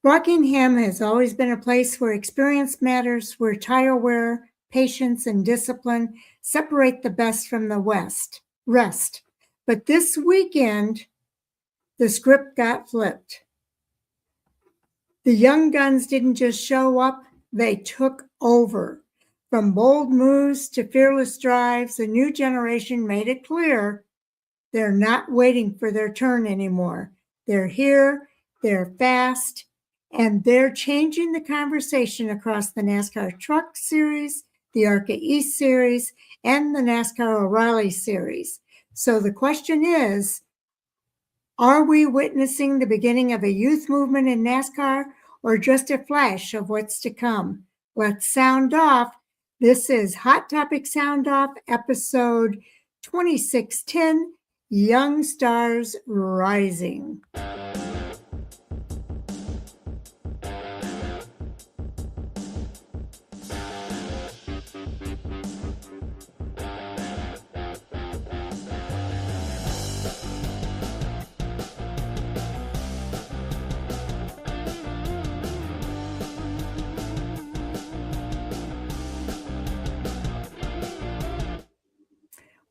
Rockingham has always been a place where experience matters, where tire wear, patience, and discipline separate the best from the rest. But this weekend, the script got flipped. The young guns didn't just show up, they took over. From bold moves to fearless drives, the new generation made it clear they're not waiting for their turn anymore. They're here, they're fast, and they're changing the conversation across the NASCAR Truck Series, the ARCA East Series, and the NASCAR O'Reilly Series. So the question is, are we witnessing the beginning of a youth movement in NASCAR or just a flash of what's to come? Let's sound off. This is Hot Topic Sound Off, episode 2610, Young Stars Rising.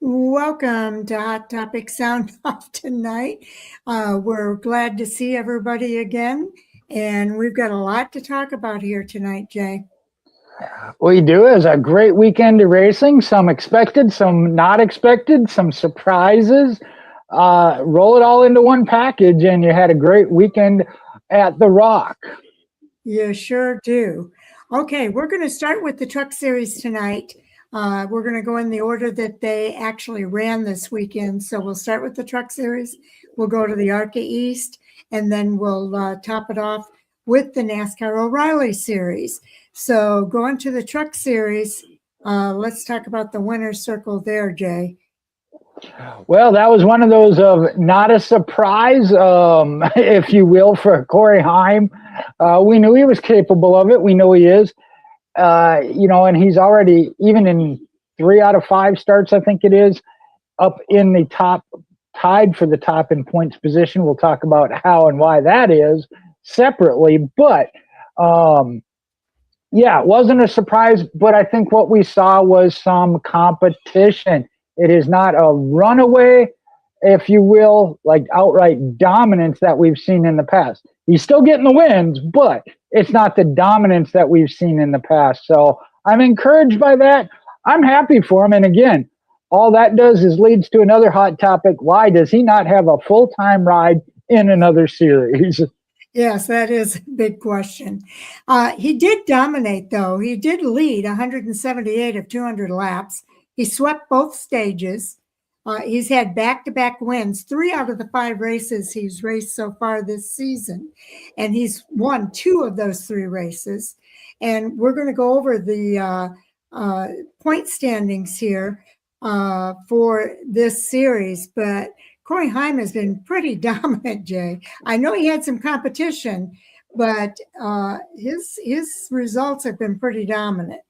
Welcome to Hot Topic Sound Off tonight. We're glad to see everybody again, and we've got a lot to talk about here tonight, Jay. We do. It was a great weekend of racing, some expected, some not expected, some surprises. Roll it all into one package, and you had a great weekend at the Rock. You sure do. Okay, we're going to start with the Truck Series tonight. We're going to go in the order that they actually ran this weekend. So we'll start with the Truck Series. We'll go to the ARCA East, and then we'll top it off with the NASCAR O'Reilly Series. So going to the Truck Series, let's talk about the winner's circle there, Jay. Well, that was one of those of not a surprise, if you will, for Corey Heim. We knew he was capable of it. We know he is. And he's already, even in 3 out of 5 starts, I think it is, up in the top, tied for the top in points position. We'll talk about how and why that is separately. But, it wasn't a surprise, but I think what we saw was some competition. It is not a runaway, if you will, like outright dominance that we've seen in the past. He's still getting the wins, but it's not the dominance that we've seen in the past. So I'm encouraged by that. I'm happy for him. And again, all that does is leads to another hot topic. Why does he not have a full-time ride in another series? Yes, that is a big question. He did dominate, though. He did lead 178 of 200 laps. He swept both stages. He's had back-to-back wins, 3 out of the 5 races he's raced so far this season. And he's won 2 of those 3 races. And we're going to go over the point standings here for this series. But Corey Heim has been pretty dominant, Jay. I know he had some competition, but his results have been pretty dominant.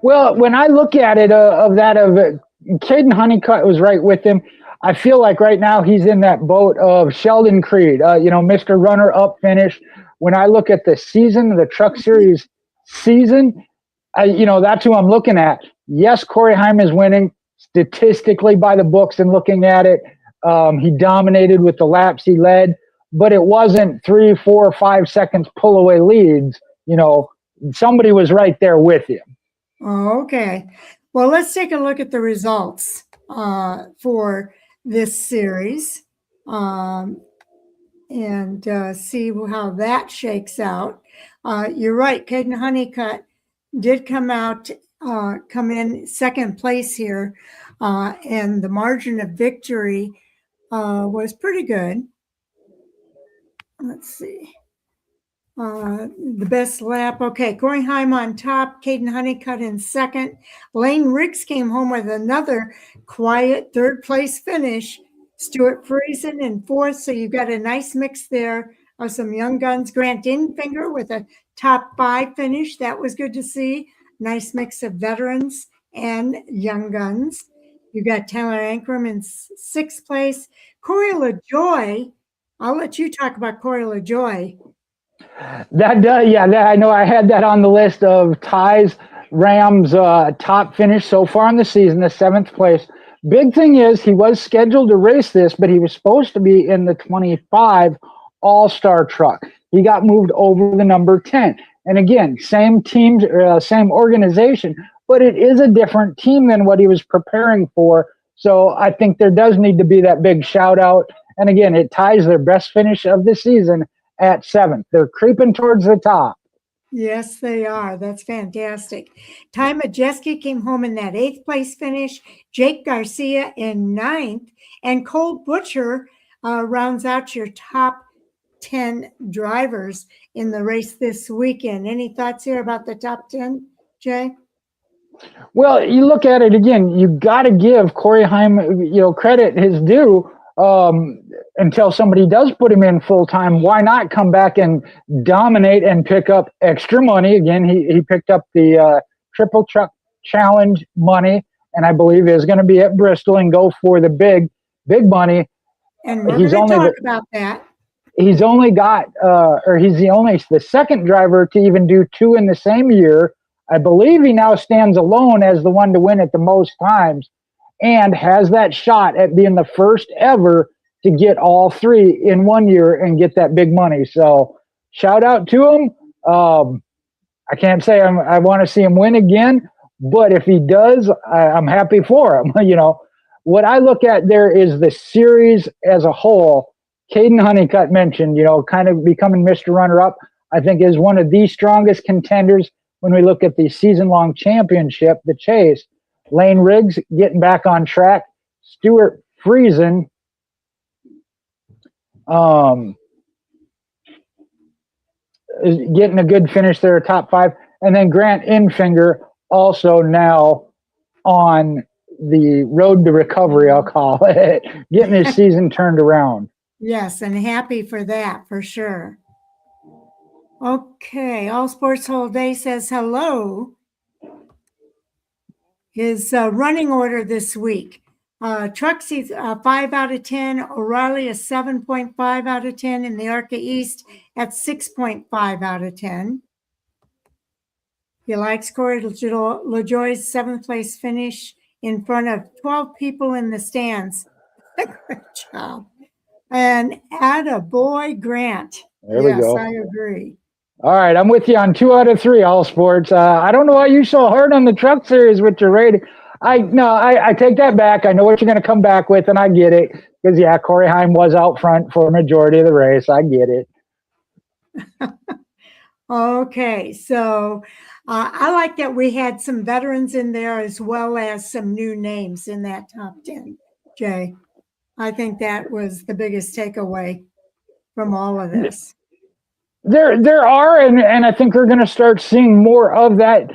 Well, when I look at it, Caden Honeycutt was right with him. I feel like right now he's in that boat of Sheldon Creed, Mr. Runner-up finish. When I look at the season, the Truck Series season, that's who I'm looking at. Yes, Corey Heim is winning statistically by the books and looking at it. He dominated with the laps he led, but it wasn't 3, 4, 5 seconds pull away leads. Somebody was right there with him. Oh, okay. Well, let's take a look at the results for this series and see how that shakes out. You're right. Caden Honeycutt did come in second place here, and the margin of victory was pretty good. Let's see. The best lap. Okay, Corey Heim on top, Caden Honeycutt in second. Lane Riggs came home with another quiet third place finish. Stuart Friesen in fourth. So you've got a nice mix there of some young guns. Grant Infinger with a top 5 finish. That was good to see. Nice mix of veterans and young guns. You got Tyler Ankrum in 6th place. Corey LaJoy I'll let you talk about Corey LaJoy. That does, yeah. I know I had that on the list of ties. Rams top finish so far in the season, the 7th place. Big thing is he was scheduled to race this, but he was supposed to be in the 25 All-Star truck. He got moved over the number 10. And again, same team, same organization, but it is a different team than what he was preparing for. So I think there does need to be that big shout out. And again, it ties their best finish of the season at 7th. They're creeping towards the top. Yes, they are. That's fantastic. Ty Majeski came home in that 8th place finish. Jake Garcia in 9th. And Cole Butcher rounds out your top 10 drivers in the race this weekend. Any thoughts here about the top 10, Jay? Well, you look at it again, you got to give Corey Heim, credit his due. Until somebody does put him in full time, why not come back and dominate and pick up extra money? Again, he picked up the Triple Truck Challenge money, and I believe is going to be at Bristol and go for the big money. And we're going to talk about that. He's only got, he's the second driver to even do 2 in the same year. I believe he now stands alone as the one to win it the most times, and has that shot at being the first ever to get all 3 in 1 year and get that big money. So shout out to him. I can't say I want to see him win again, but if he does, I'm happy for him. What I look at there is the series as a whole. Caden Honeycutt mentioned, kind of becoming Mr. Runner-Up, I think is one of the strongest contenders when we look at the season-long championship, the chase. Lane Riggs getting back on track. Stuart Friesen is getting a good finish there, top 5. And then Grant Infinger also now on the road to recovery, I'll call it, getting his season turned around. Yes, and happy for that, for sure. Okay, All Sports Whole Day says hello. His running order this week. Truxie 5 out of 10, O'Reilly a 7.5 out of 10, and the ARCA East at 6.5 out of 10. He likes Corey LaJoy's 7th place finish in front of 12 people in the stands. Good job. And attaboy Grant. There we go. Yes, I agree. All right, I'm with you on 2 out of 3, All Sports. I don't know why you so hard on the Truck Series with your rating. I take that back. I know what you're going to come back with, and I get it. Because, yeah, Corey Heim was out front for a majority of the race. I get it. Okay, so I like that we had some veterans in there as well as some new names in that top 10, Jay. I think that was the biggest takeaway from all of this. There are, and I think we're going to start seeing more of that.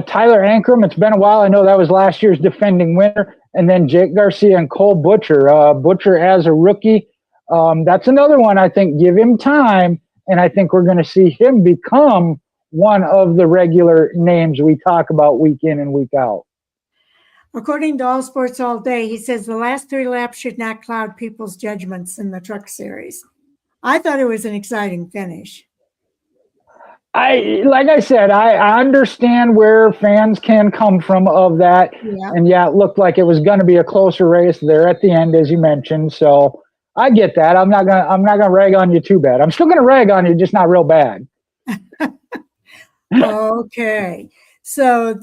Tyler Ankrum, it's been a while. I know that was last year's defending winner. And then Jake Garcia and Cole Butcher. Butcher as a rookie. That's another one, I think. Give him time, and I think we're going to see him become one of the regular names we talk about week in and week out. According to All Sports All Day, he says the last 3 laps should not cloud people's judgments in the Truck Series. I thought it was an exciting finish. Like I said, I understand where fans can come from of that. Yeah. And yeah, it looked like it was going to be a closer race there at the end, as you mentioned. So I get that. I'm not gonna rag on you too bad. I'm still gonna rag on you, just not real bad. Okay. So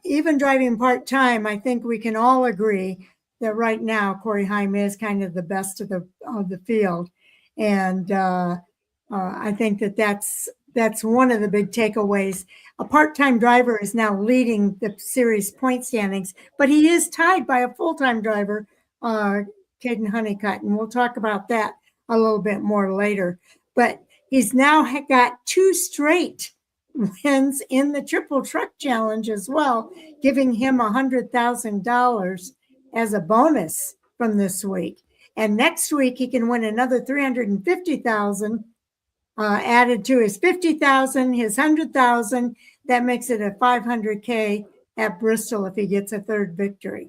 even driving part-time, I think we can all agree that right now Corey Heim is kind of the best of the field. And I think that's one of the big takeaways. A part-time driver is now leading the series point standings, but he is tied by a full-time driver, Caden Honeycutt, and we'll talk about that a little bit more later. But he's now got 2 straight wins in the Triple Truck Challenge as well, giving him $100,000 as a bonus from this week. And next week he can win another $350,000 added to his $50,000, his $100,000. That makes it a $500K at Bristol if he gets a 3rd victory.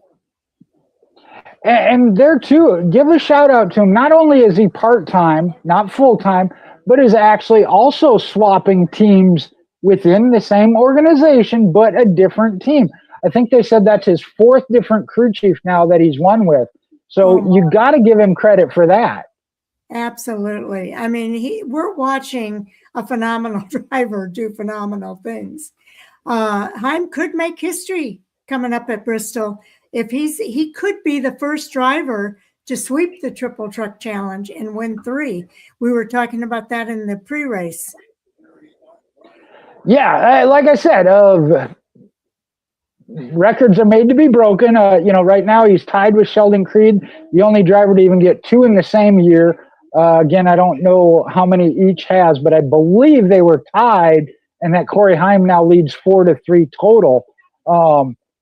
And there too, give a shout out to him. Not only is he part-time, not full-time, but is actually also swapping teams within the same organization, but a different team. I think they said that's his fourth different crew chief now that he's won with. So you got to give him credit for that. Absolutely. I mean, we're watching a phenomenal driver do phenomenal things. Heim could make history coming up at Bristol. If he could be the first driver to sweep the Triple Truck Challenge and win 3. We were talking about that in the pre-race. Yeah, like I said, records are made to be broken. Right now he's tied with Sheldon Creed, the only driver to even get 2 in the same year. Again, I don't know how many each has, but I believe they were tied, and that Corey Heim now leads 4-3 total.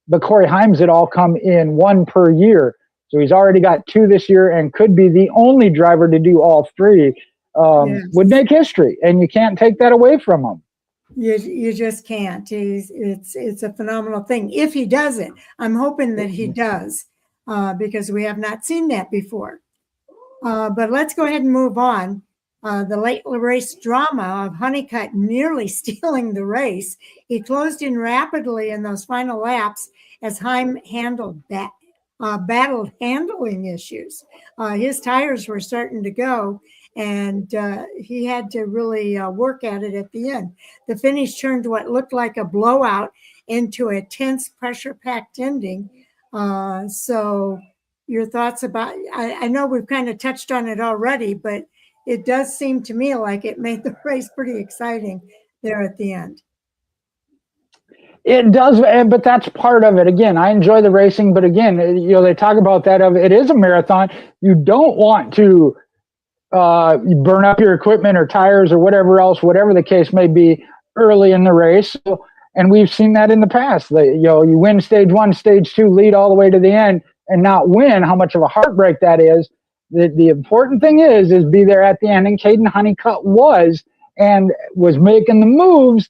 But Corey Heim's had all come in 1 per year. So he's already got 2 this year and could be the only driver to do all 3. Yes. Would make history, and you can't take that away from him. You just can't. It's a phenomenal thing. If he does it, I'm hoping that he does, because we have not seen that before. But let's go ahead and move on. The late race drama of Honeycutt nearly stealing the race. He closed in rapidly in those final laps as Heim battled handling issues. His tires were starting to go, and he had to really work at it at the end. The finish turned what looked like a blowout into a tense, pressure-packed ending. So your thoughts about, I know we've kind of touched on it already, but it does seem to me like it made the race pretty exciting there at the end. It does, but that's part of it. Again, I enjoy the racing, but again, they talk about that it is a marathon. You don't want to burn up your equipment or tires or whatever else, whatever the case may be, early in the race. And we've seen that in the past. You win stage 1, stage 2, lead all the way to the end, and not win. How much of a heartbreak that is. The important thing is be there at the end. And Caden Honeycutt was making the moves.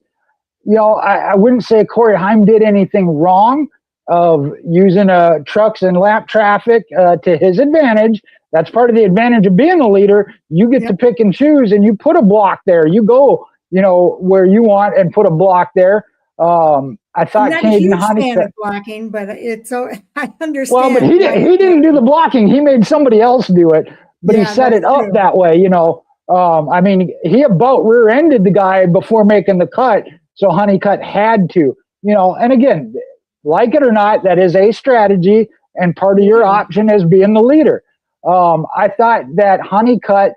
I wouldn't say Corey Heim did anything wrong of using trucks and lap traffic to his advantage. That's part of the advantage of being the leader. You get to pick and choose, and you put a block there. You go, where you want and put a block there. I thought Caden Honeycutt blocking, but I understand. Well, but he didn't do the blocking. He made somebody else do it, but he set it up that way. I mean, he about rear-ended the guy before making the cut. So Honeycutt had to, and again, like it or not, that is a strategy, and part of your option is being the leader. I thought that Honeycutt,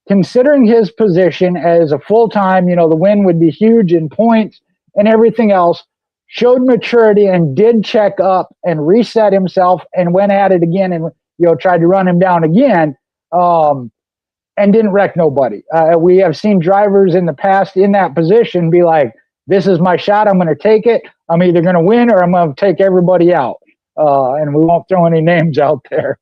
considering his position as a full-time, the win would be huge in points and everything else, showed maturity and did check up and reset himself and went at it again and, tried to run him down again, and didn't wreck nobody. We have seen drivers in the past in that position be like, this is my shot. I'm going to take it. I'm either going to win or I'm going to take everybody out. And we won't throw any names out there.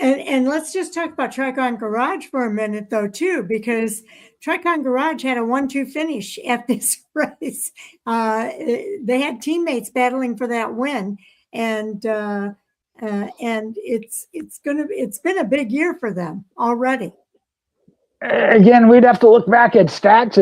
And let's just talk about Tricon Garage for a minute, though, too, because Tricon Garage had a 1-2 finish at this race. They had teammates battling for that win, and it's been a big year for them already. Again, we'd have to look back at stats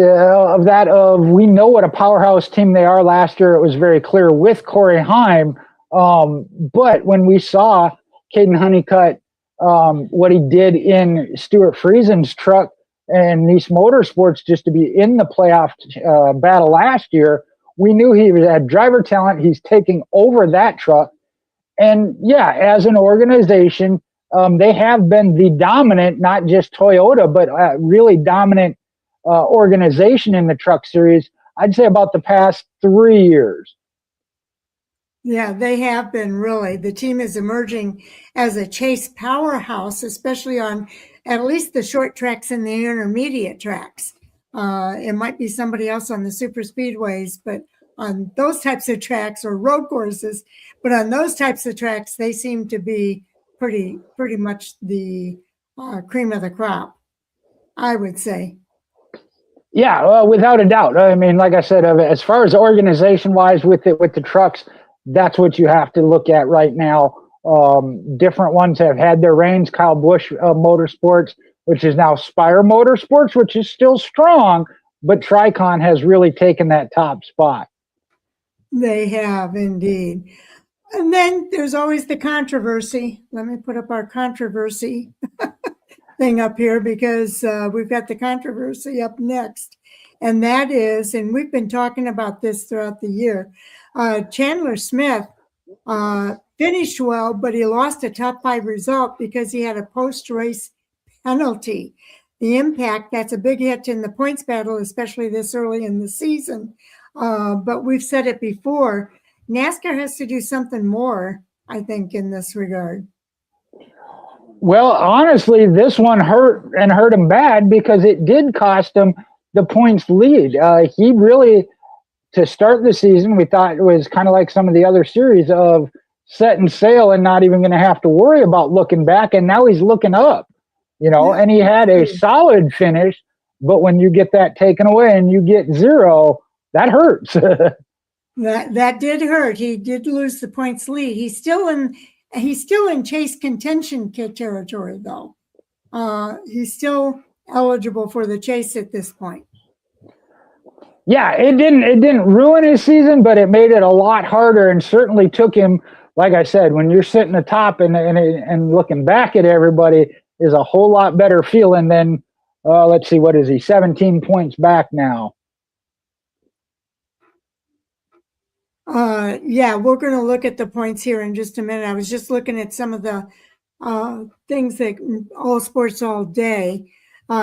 we know what a powerhouse team they are. Last year, it was very clear with Corey Heim. But when we saw Caden Honeycutt, what he did in Stuart Friesen's truck and Nice Motorsports just to be in the playoff battle last year, we knew he had driver talent. He's taking over that truck. And yeah, as an organization, they have been the dominant, not just Toyota, but really dominant organization in the truck series, I'd say about the past 3 years. Yeah, they have been really. The team is emerging as a chase powerhouse, especially on at least the short tracks and the intermediate tracks. It might be somebody else on the super speedways, but on those types of tracks or road courses, but on those types of tracks, they seem to be pretty much the cream of the crop, I would say. Yeah, well, without a doubt. I mean, like I said, as far as organization-wise with the trucks, that's what you have to look at right now. Different ones have had their reigns. Kyle Busch Motorsports, which is now Spire Motorsports, which is still strong, but Tricon has really taken that top spot. They have indeed. And then there's always the controversy. Let me put up our controversy thing up here because we've got the controversy up next. And that is, and we've been talking about this throughout the year, Chandler Smith finished well, but he lost a top 5 result because he had a post-race penalty. The impact, that's a big hit in the points battle, especially this early in the season. But we've said it before, NASCAR has to do something more, I think, in this regard. Well, honestly, this one hurt him bad because it did cost him the points lead. He really, to start the season, we thought it was kind of like some of the other series of setting sail and not even going to have to worry about looking back. And now he's looking up, and he had a solid finish. But when you get that taken away and you get 0, that hurts. That did hurt. He did lose the points lead. He's still in chase contention territory, though. He's still eligible for the chase at this point. Yeah, it didn't ruin his season, but it made it a lot harder, and certainly took him. Like I said, when you're sitting atop and looking back at everybody, is a whole lot better feeling than. Let's see, what is he? 17 points back now. Yeah, we're going to look at the points here in just a minute. I was just looking at some of the things that All Sports All Day.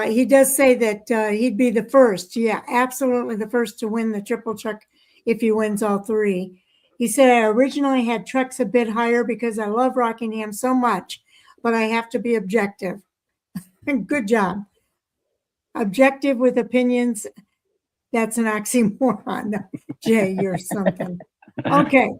He does say that he'd be the first. Yeah, absolutely the first to win the triple truck if he wins all 3. He said, I originally had trucks a bit higher because I love Rockingham so much, but I have to be objective. Good job. Objective with opinions. That's an oxymoron. Jay, you're something. Okay.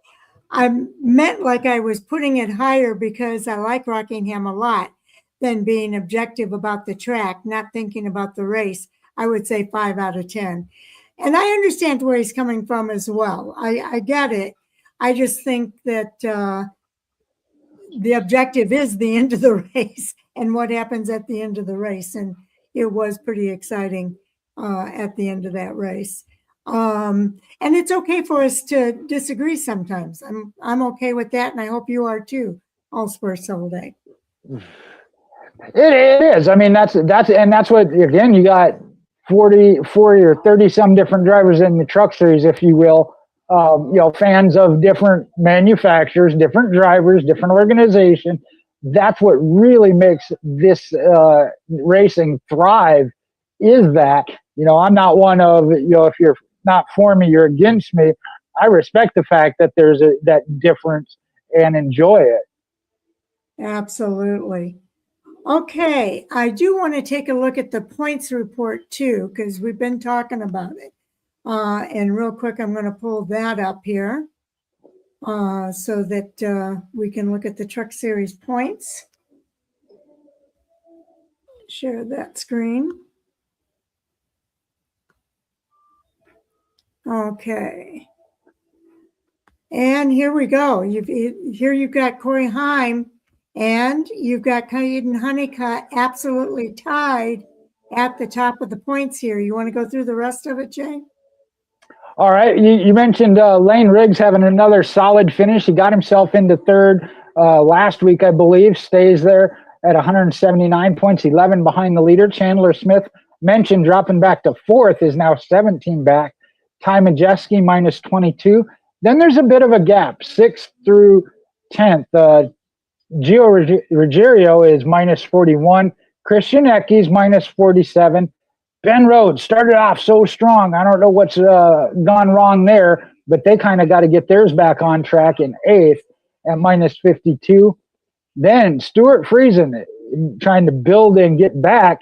I meant like I was putting it higher because I like Rockingham a lot than being objective about the track, not thinking about the race. I would say 5 out of 10. And I understand where he's coming from as well. I get it. I just think that the objective is the end of the race and what happens at the end of the race. And it was pretty exciting at the end of that race. And it's okay for us to disagree sometimes. I'm okay with that, and I hope you are too, All Sports All Day. It is. I mean, that's what, again, you got 40 or 30 some different drivers in the truck series, if you will. Fans of different manufacturers, different drivers, different organization. That's what really makes this racing thrive. Is that I'm not one of if you're not for me, you're against me. I respect the fact that there's that difference and enjoy it. Absolutely. Okay, I do want to take a look at the points report too, because we've been talking about it. And real quick, I'm going to pull that up here so that we can look at the Truck Series points. Share that screen. Okay. And here we go. Here you've got Corey Heim and you've got Caden Honeycutt absolutely tied at the top of the points here. You want to go through the rest of it, Jay? All right. You mentioned Lane Riggs having another solid finish. He got himself into third last week, I believe, stays there at 179 points, 11 behind the leader. Chandler Smith, mentioned, dropping back to fourth, is now 17 back. Ty Majeski, minus 22. Then there's a bit of a gap, 6th through 10th. Gio Ruggiero is minus 41. Christian Ecke's minus 47. Ben Rhodes started off so strong. I don't know what's gone wrong there, but they kind of got to get theirs back on track in 8th at minus 52. Then Stuart Friesen trying to build and get back,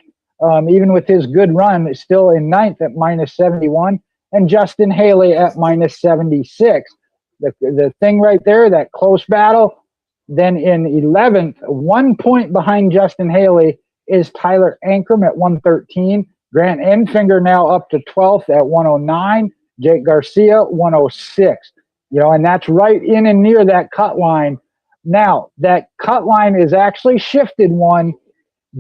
even with his good run, is still in 9th at minus 71. And Justin Haley at minus 76. The thing right there, that close battle. Then in 11th, 1 point behind Justin Haley, is Tyler Ankrum at 113. Grant Enfinger now up to 12th at 109. Jake Garcia, 106. And that's right in and near that cut line Now, that cut line is actually shifted one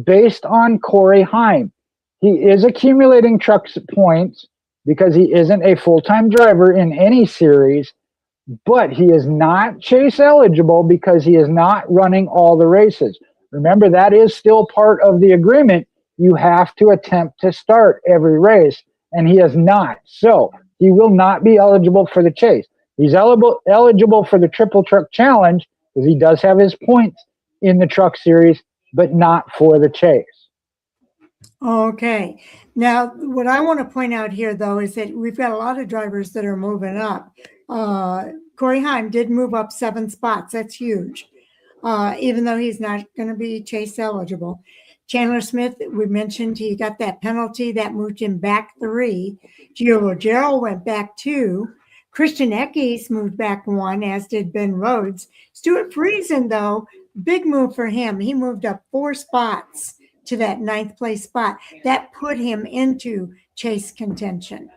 based on Corey Heim. He is accumulating truck points because he isn't a full-time driver in any series, but he is not chase eligible because he is not running all the races. Remember, that is still part of the agreement. You have to attempt to start every race, and he is not. So he will not be eligible for the chase. He's eligible for the Triple Truck Challenge because he does have his points in the Truck Series, but not for the chase. Okay. Now, what I want to point out here, though, is that we've got a lot of drivers that are moving up. Corey Heim did move up 7 spots. That's huge, even though he's not going to be chase eligible. Chandler Smith, we mentioned he got that penalty that moved him back 3. Gio Rogero went back 2. Christian Eckes moved back 1, as did Ben Rhodes. Stuart Friesen, though, big move for him. He moved up 4 spots to that 9th place spot. That put him into chase contention.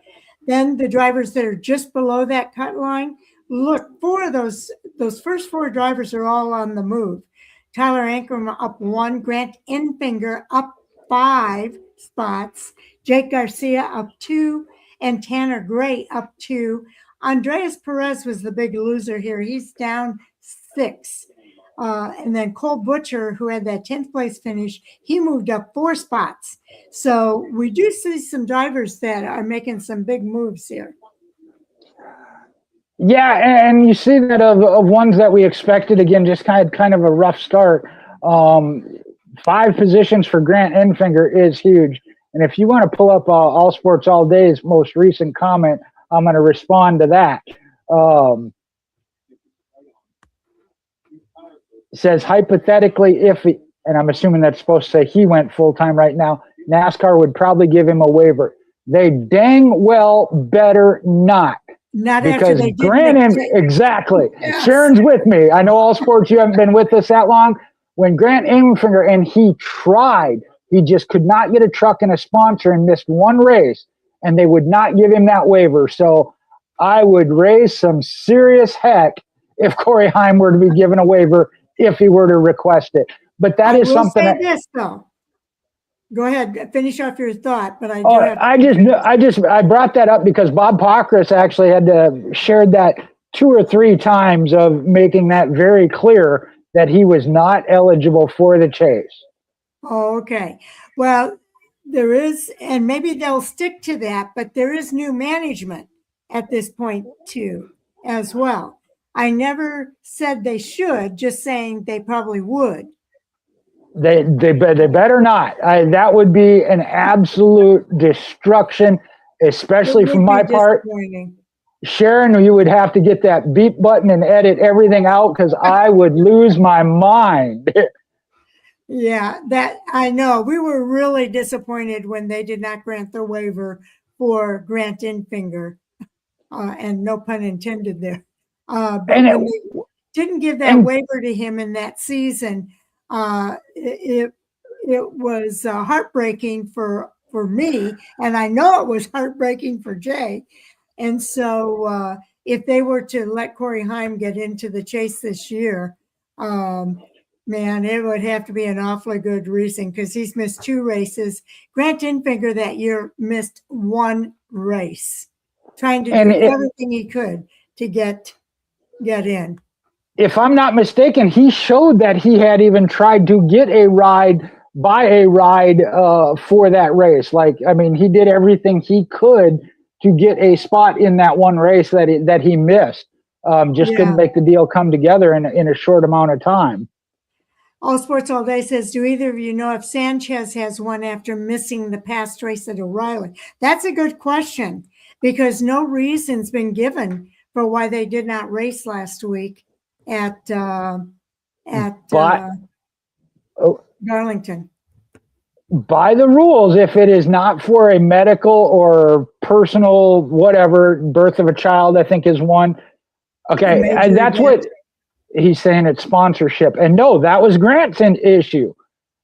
Then the drivers that are just below that cut line, look, 4 of those first 4 drivers are all on the move. Tyler Ankrum up 1, Grant Enfinger up 5 spots, Jake Garcia up 2, and Tanner Gray up 2. Andreas Perez was the big loser here. He's down 6. And then Cole Butcher, who had that 10th place finish, he moved up 4 spots. So we do see some drivers that are making some big moves here. Yeah, and you see that of ones that we expected, again, just kind of a rough start. 5 positions for Grant Enfinger is huge. And if you want to pull up All Sports All Day's most recent comment, I'm going to respond to that. Says, hypothetically, and I'm assuming that's supposed to say he went full-time right now, NASCAR would probably give him a waiver. They dang well better not. Not because after they Grant, exactly. Yes. Sharon's with me. I know All Sports, you haven't been with us that long. When Grant Enfinger, and he tried, he just could not get a truck and a sponsor and missed 1 race, and they would not give him that waiver. So I would raise some serious heck if Corey Heim were to be given a waiver if he were to request it. But that is something. I will say this, though. Go ahead, finish off your thought. But I brought that up because Bob Pockris actually had to shared that 2 or 3 times of making that very clear that he was not eligible for the chase. Oh, okay. Well, there is, and maybe they'll stick to that, but there is new management at this point too, as well. I never said they should, just saying they probably would. They better not. That would be an absolute destruction, especially from my part. Sharon, you would have to get that beep button and edit everything out because I would lose my mind. Yeah, that I know. We were really disappointed when they did not grant the waiver for Grant Enfinger, and no pun intended there. But when they didn't give that waiver to him in that season, it was heartbreaking for me, and I know it was heartbreaking for Jay. And so if they were to let Corey Heim get into the chase this year, man, it would have to be an awfully good reason because he's missed 2 races. Grant Enfinger that year missed 1 race, trying to do everything he could to get in. If I'm not mistaken, he showed that he had even tried to get a ride for that race. Like, I mean, he did everything he could to get a spot in that 1 race that he missed. Couldn't make the deal come together in a short amount of time. All Sports All Day says, do either of you know if Sanchez has won after missing the past race at O'Reilly? That's a good question because no reason's been Given for why they did not race last week at Darlington. By the rules, if it is not for a medical or personal whatever, birth of a child, I think is one. Okay, that's what he's saying. It's sponsorship. And no, that was Grant's issue.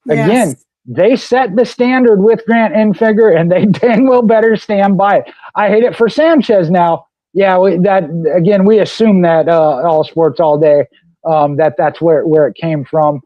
Yes. Again, they set the standard with Grant Enfinger, and they dang well better stand by it. I hate it for Sanchez now. Yeah, we assume that All Sports All Day. that's where it came from,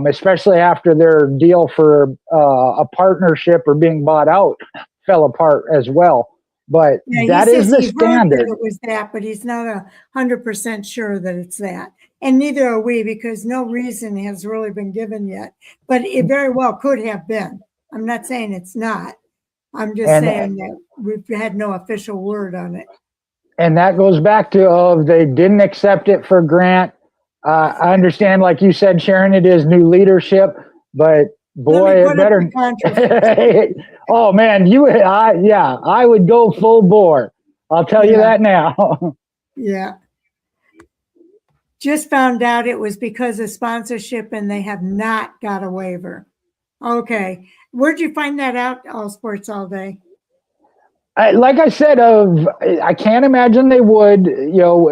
especially after their deal for a partnership or being bought out fell apart as well. But Yeah, that he is says the he heard that standard. it was that, but he's not 100% sure that it's that. And neither are we, because no reason has really been given yet. But it very well could have been. I'm not saying it's not. I'm just And saying that we've had no official word on it. and that goes back to they didn't accept it for Grant. I understand, like you said, Sharon, it is new leadership, but boy, it better. Oh man, I would go full bore. I'll tell you that now. Yeah. Just found out it was because of sponsorship and they have not got a waiver. Okay. Where'd you find that out, All Sports All Day? Like I said, I can't imagine they would.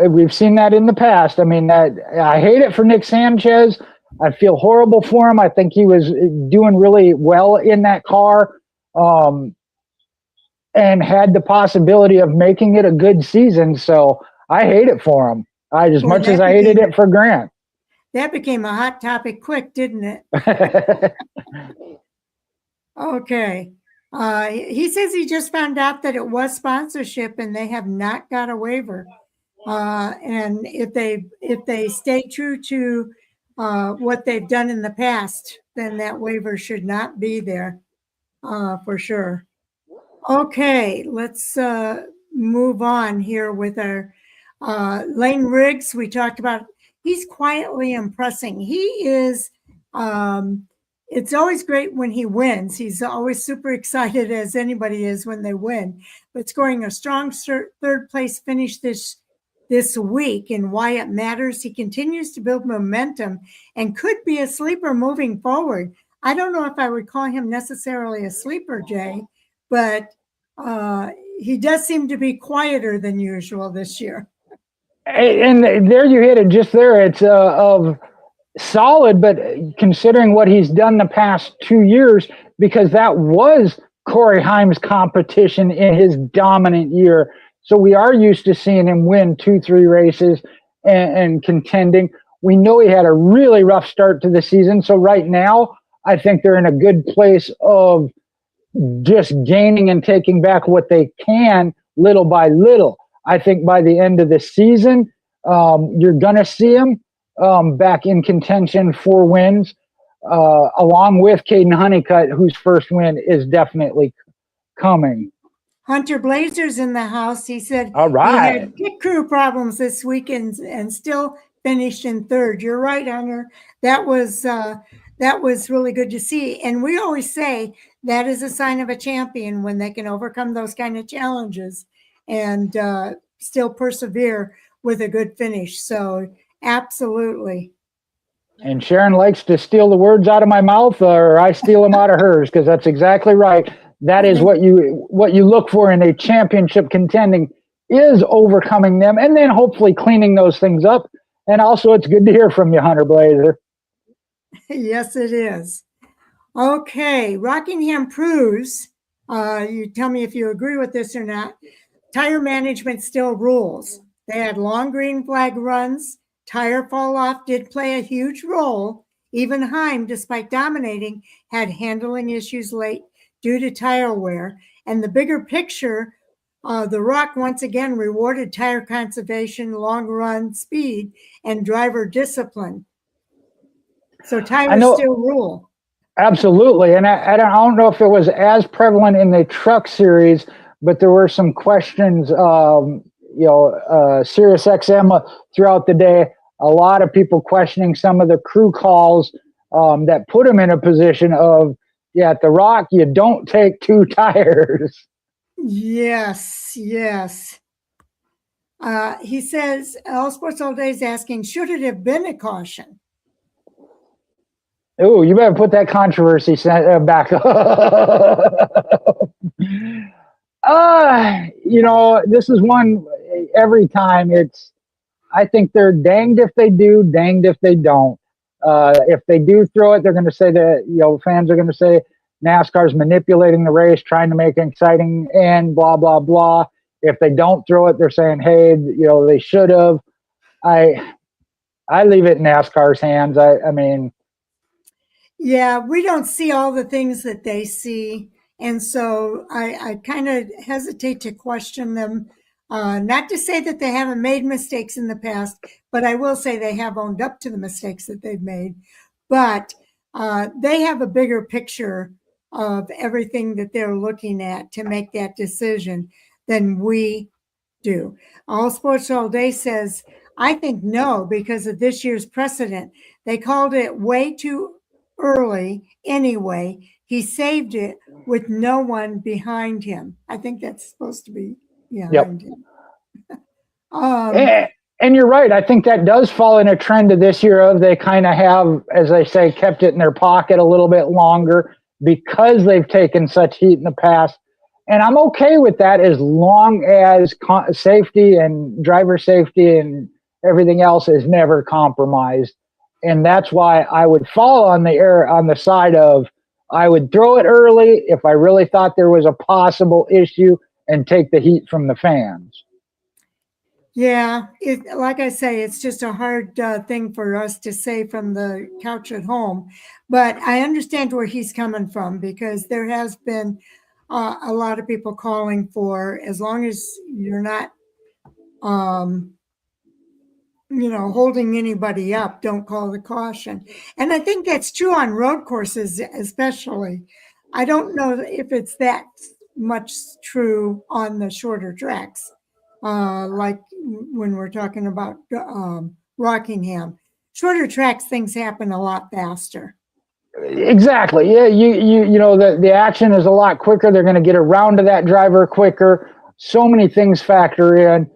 We've seen that in the past. I mean, I hate it for Nick Sanchez. I feel horrible for him. I think he was doing really well in that car, and had the possibility of making it a good season. So I hate it for him as much as I hated it for Grant. That became a hot topic quick, didn't it? Okay. He says he just found out that it was sponsorship and they have not got a waiver. And if they stay true to what they've done in the past, then that waiver should not be there for sure. Okay, let's move on here with our Lane Riggs. We talked about, he's quietly impressing. He is, it's always great when he wins. He's always super excited, as anybody is when they win. But scoring a strong third place finish this week, and why it matters, he continues to build momentum and could be a sleeper moving forward. I don't know if I would call him necessarily a sleeper, Jay, but he does seem to be quieter than usual this year. And there you hit it just there. It's of solid, but considering what he's done the past 2 years, because that was Corey Haim's competition in his dominant year. So we are used to seeing him win 2-3 races and contending. We know he had a really rough start to the season. So right now, I think they're in a good place of just gaining and taking back what they can little by little. I think by the end of the season, you're going to see him back in contention for wins, along with Caden Honeycutt, whose first win is definitely coming. Hunter Blazer's in the house. He said All right. he had pit crew problems this weekend and still finished in third. You're right, Hunter. That was really good to see. And we always say that is a sign of a champion when they can overcome those kind of challenges and still persevere with a good finish. So absolutely. And Sharon likes to steal the words out of my mouth, or I steal them out of hers, because that's exactly right. That is what you look for in a championship contending, is overcoming them and then hopefully cleaning those things up. And also, it's good to hear from you, Hunter Blazer. Yes, it is. Okay, Rockingham proves, you tell me if you agree with this or not, tire management still rules. They had long green flag runs. Tire fall off did play a huge role. Even Haim, despite dominating, had handling issues late due to tire wear. And the bigger picture, the Rock once again rewarded tire conservation, long run speed, and driver discipline. So tires still rule. Absolutely. And I don't know if it was as prevalent in the truck series, but there were some questions, Sirius XM throughout the day, a lot of people questioning some of the crew calls that put them in a position of, at the Rock, you don't take 2 tires. Yes. He says, All Sports All Day is asking, should it have been a caution? Oh, you better put that controversy back up. This is one every time. I think they're danged if they do, danged if they don't. If they do throw it, they're going to say that, fans are going to say NASCAR's manipulating the race, trying to make it exciting and blah, blah, blah. If they don't throw it, they're saying, hey, they should have. I leave it in NASCAR's hands. I mean, Yeah, we don't see all the things that they see. And so I kind of hesitate to question them. Not to say that they haven't made mistakes in the past, but I will say they have owned up to the mistakes that they've made. But they have a bigger picture of everything that they're looking at to make that decision than we do. All Sports All Day says, I think no, because of this year's precedent. They called it way too early anyway. He saved it with no one behind him. I think that's supposed to be behind him. And you're right. I think that does fall in a trend of this year of they kind of have, as they say, kept it in their pocket a little bit longer because they've taken such heat in the past. And I'm okay with that as long as safety and driver safety and everything else is never compromised. And that's why I would fall on the side of I would throw it early if I really thought there was a possible issue and take the heat from the fans. Yeah, like I say, it's just a hard thing for us to say from the couch at home. But I understand where he's coming from because there has been a lot of people calling for, as long as you're not, holding anybody up, don't call the caution. And I think that's true on road courses, especially. I don't know if it's that much true on the shorter tracks, like when we're talking about Rockingham. Shorter tracks, things happen a lot faster. Exactly. Yeah, you know the action is a lot quicker. They're going to get around to that driver quicker. So many things factor in.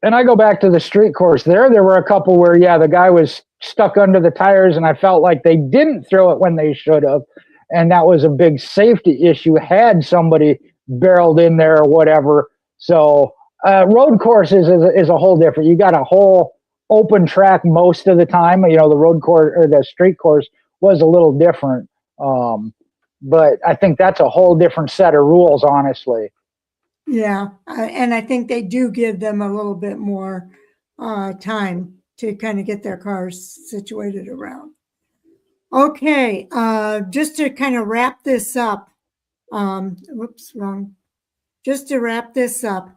And I go back to the street course. There were a couple where the guy was stuck under the tires, and I felt like they didn't throw it when they should have, and that was a big safety issue. Had somebody barreled in there or whatever. So road courses is a whole different. You got a whole open track most of the time. The road course or the street course was a little different. But I think that's a whole different set of rules, honestly. Yeah, and I think they do give them a little bit more time to kind of get their cars situated around. Okay, just to kind of wrap this up, whoops, wrong. Just to wrap this up,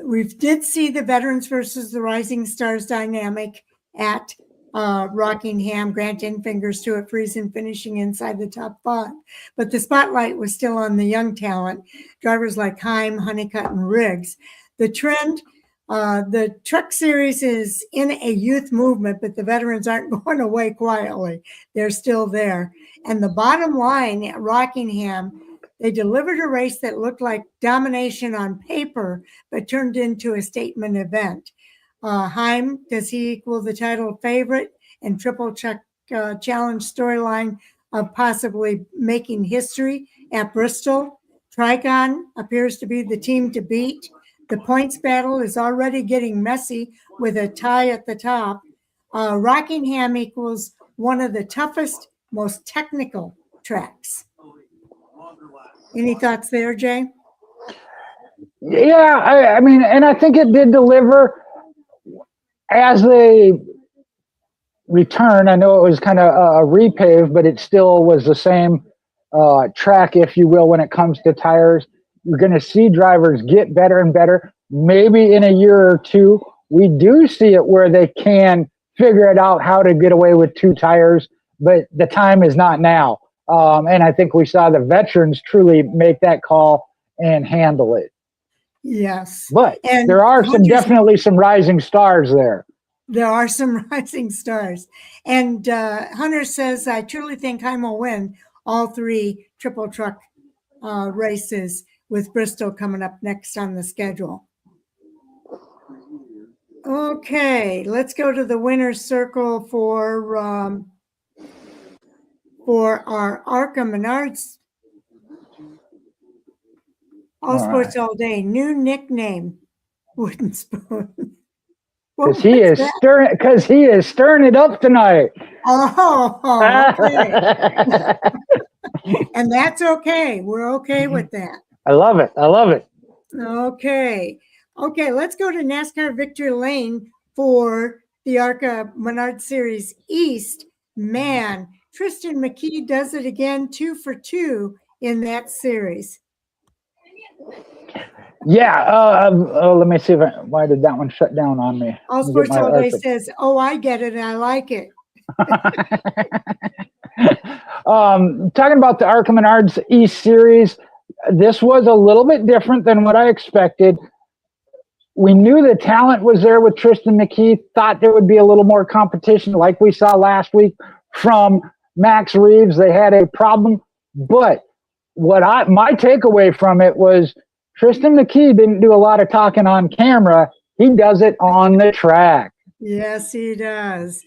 we did see the Veterans versus the Rising Stars dynamic at Rockingham. Grant didn't fingers to it, Friesen finishing inside the top 5. But the spotlight was still on the young talent, drivers like Heim, Honeycutt, and Riggs. The trend, the Truck Series is in a youth movement, but the veterans aren't going away quietly. They're still there. And the bottom line at Rockingham, they delivered a race that looked like domination on paper, but turned into a statement event. Heim, does he equal the title favorite and Triple Truck Challenge storyline of possibly making history at Bristol? Tricon appears to be the team to beat. The points battle is already getting messy with a tie at the top. Rockingham equals one of the toughest, most technical tracks. Any thoughts there, Jay? Yeah, I mean, and I think it did deliver. As they return, I know it was kind of a repave, but it still was the same track, if you will, when it comes to tires. You're going to see drivers get better and better. Maybe in a year or two, we do see it where they can figure it out how to get away with 2 tires, but the time is not now. And I think we saw the veterans truly make that call and handle it. Yes. But there are definitely some rising stars there. There are some rising stars. And Hunter says, I truly think Heim will win all 3 triple truck races with Bristol coming up next on the schedule. Okay, let's go to the winner's circle for our ARCA Menards. All Sports All Day. New nickname, Wooden Spoon. Because he is stirring it up tonight. Oh, okay. And that's okay. We're okay with that. I love it. Okay. Let's go to NASCAR Victory Lane for the ARCA Menard Series East, man, Tristan McKee does it again, 2 for 2 in that series. Yeah. Let me see why did that one shut down on me? All Sports All Day says, "Oh, I get it, and I like it." Talking about the ARCA Menards East Series, this was a little bit different than what I expected. We knew the talent was there with Tristan McKee, thought there would be a little more competition like we saw last week from Max Reeves. They had a problem, but my takeaway from it was Tristan McKee didn't do a lot of talking on camera. He does it on the track. Yes, he does.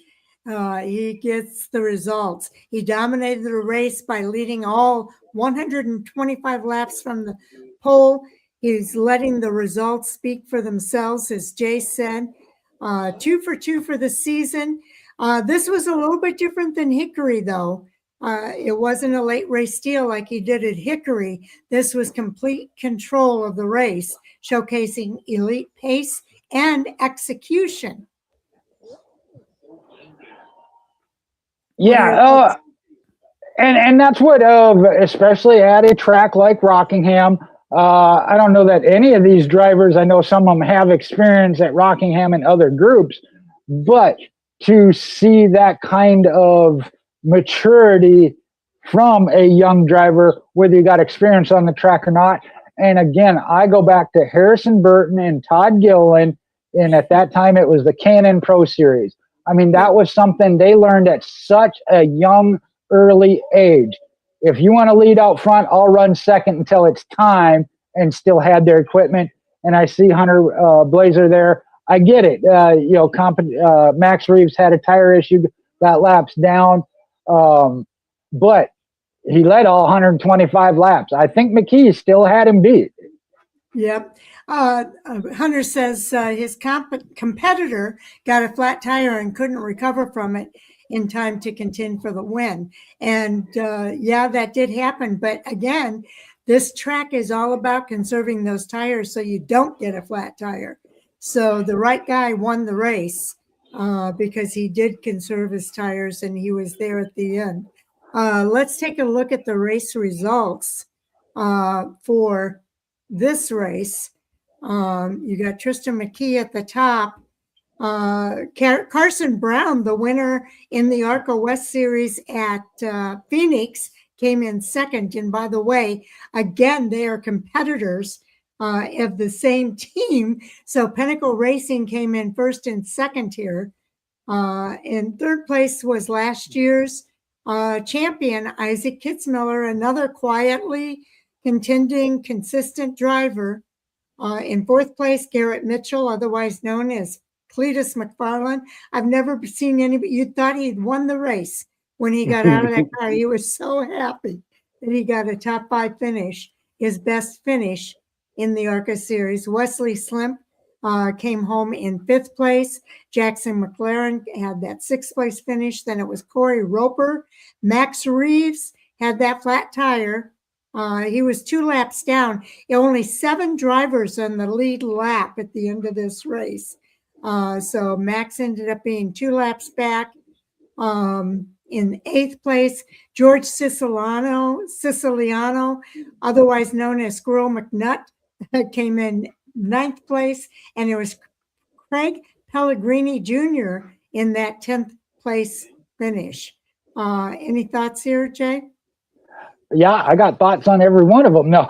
He gets the results. He dominated the race by leading all 125 laps from the pole. He's letting the results speak for themselves, as Jay said. 2 for 2 for the season. This was a little bit different than Hickory, though. It wasn't a late race steal like he did at Hickory. This was complete control of the race, showcasing elite pace and execution. Yeah, and that's what, especially at a track like Rockingham, I don't know that any of these drivers, I know some of them have experience at Rockingham and other groups, but to see that kind of maturity from a young driver, whether you got experience on the track or not. And again, I go back to Harrison Burton and Todd Gilliland, and at that time it was the Canon Pro Series. I mean, that was something they learned at such a young, early age. If you want to lead out front, I'll run second until it's time, and still had their equipment. And I see Hunter Blazer there. I get it. Max Reeves had a tire issue, got laps down, but he led all 125 laps. I think McKee still had him beat. Yep. Hunter says his competitor got a flat tire and couldn't recover from it in time to contend for the win. And yeah, that did happen. But again, this track is all about conserving those tires so you don't get a flat tire. So the right guy won the race because he did conserve his tires and he was there at the end. Let's take a look at the race results for this race. You got Tristan McKee at the top. Carson Brown, the winner in the ARCA West Series at Phoenix, came in second. And by the way, again, they are competitors of the same team. So Pinnacle Racing came in first and second here. In third place was last year's champion, Isaac Kitzmiller, another quietly contending, consistent driver. In fourth place, Garrett Mitchell, otherwise known as Cletus McFarland. I've never seen anybody, you thought he'd won the race when he got out of that car. He was so happy that he got a top 5 finish, his best finish in the ARCA Series. Wesley Slimp came home in 5th place. Jackson McLaren had that 6th place finish. Then it was Corey Roper. Max Reeves had that flat tire. He was 2 laps down. Only 7 drivers on the lead lap at the end of this race. So Max ended up being 2 laps back. In 8th place, George Siciliano, otherwise known as Squirrel McNutt, came in 9th place. And it was Craig Pellegrini Jr. in that 10th place finish. Any thoughts here, Jay? Yeah, I got thoughts on every one of them. No,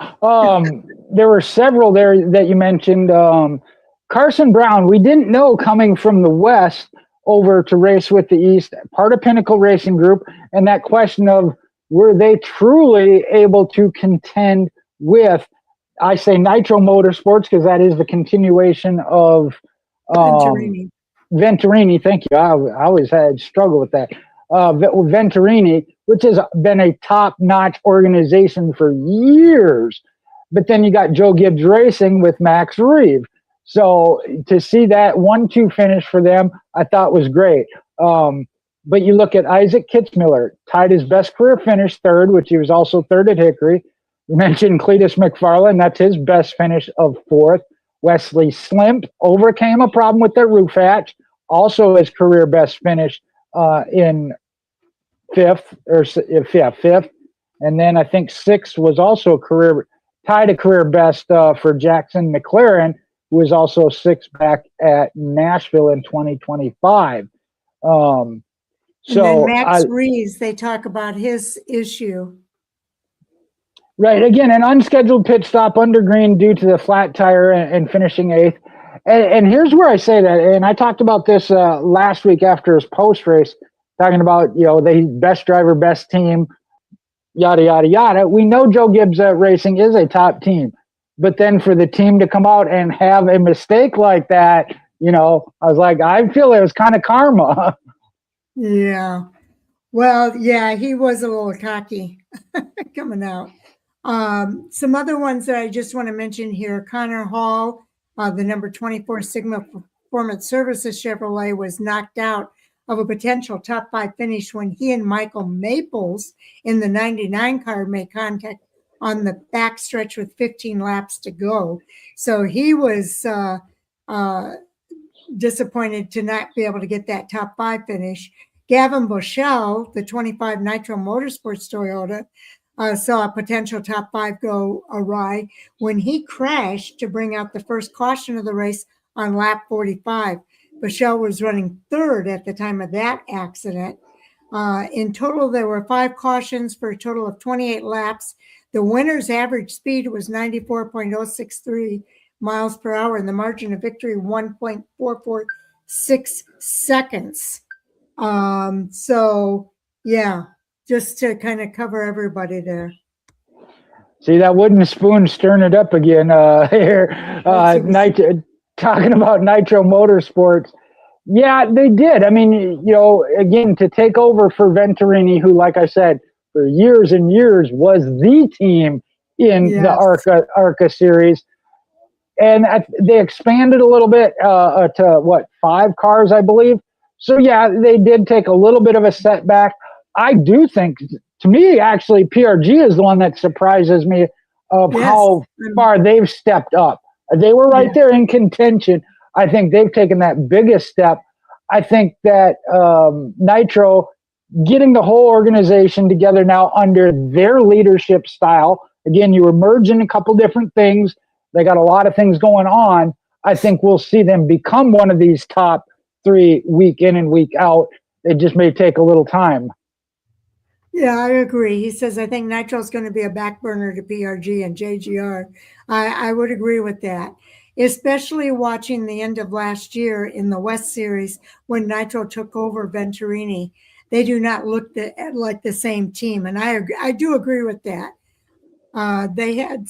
there were several there that you mentioned. Carson Brown, we didn't know coming from the West over to race with the East, part of Pinnacle Racing Group, and that question of were they truly able to contend with, I say Nitro Motorsports because that is the continuation of Venturini. Thank you. I always had struggle with that. Venturini, which has been a top-notch organization for years. But then you got Joe Gibbs Racing with Max Reeve. So to see that 1-2 finish for them, I thought was great. But you look at Isaac Kitzmiller, tied his best career finish 3rd, which he was also 3rd at Hickory. You mentioned Cletus McFarland, that's his best finish of 4th. Wesley Slimp overcame a problem with their roof hatch, also his career best finish in fifth. And then I think sixth was also tied a career best for Jackson McLaren, who was also sixth back at Nashville in 2025. And then Max Reeves, they talk about his issue. Right. Again, an unscheduled pit stop under green due to the flat tire and finishing eighth. And here's where I say that, and I talked about this last week after his post race, talking about, the best driver, best team, yada, yada, yada. We know Joe Gibbs Racing is a top team, but then for the team to come out and have a mistake like that, I was like, I feel it was kind of karma. Yeah. Well, yeah, he was a little cocky coming out. Some other ones that I just want to mention here, Connor Hall, the number 24 Sigma Performance Services Chevrolet, was knocked out of a potential top 5 finish when he and Michael Maples in the 99 car made contact on the backstretch with 15 laps to go. So he was disappointed to not be able to get that top 5 finish. Gavin Bushell, the 25 Nitro Motorsports Toyota, saw a potential top 5 go awry when he crashed to bring out the first caution of the race on lap 45. Bushell was running third at the time of that accident. In total, there were 5 cautions for a total of 28 laps. The winner's average speed was 94.063 miles per hour, and the margin of victory 1.446 seconds. So, yeah, just to kind of cover everybody there. See, that wooden spoon stirring it up again here. Talking about Nitro Motorsports. Yeah, they did. I mean, again, to take over for Venturini, who, like I said, for years and years was the team in the ARCA Series. And they expanded a little bit to, 5 cars, I believe. So, yeah, they did take a little bit of a setback. I do think, to me, actually, PRG is the one that surprises me of how far they've stepped up. They were right there in contention. I think they've taken that biggest step. I think that Nitro, getting the whole organization together now under their leadership style, again, you were merging a couple different things. They got a lot of things going on. I think we'll see them become one of these top 3 week in and week out. It just may take a little time. Yeah, I agree. He says, I think Nitro is going to be a back burner to PRG and JGR. I would agree with that, especially watching the end of last year in the West Series when Nitro took over Venturini. They do not look like the same team, and I do agree with that. They had...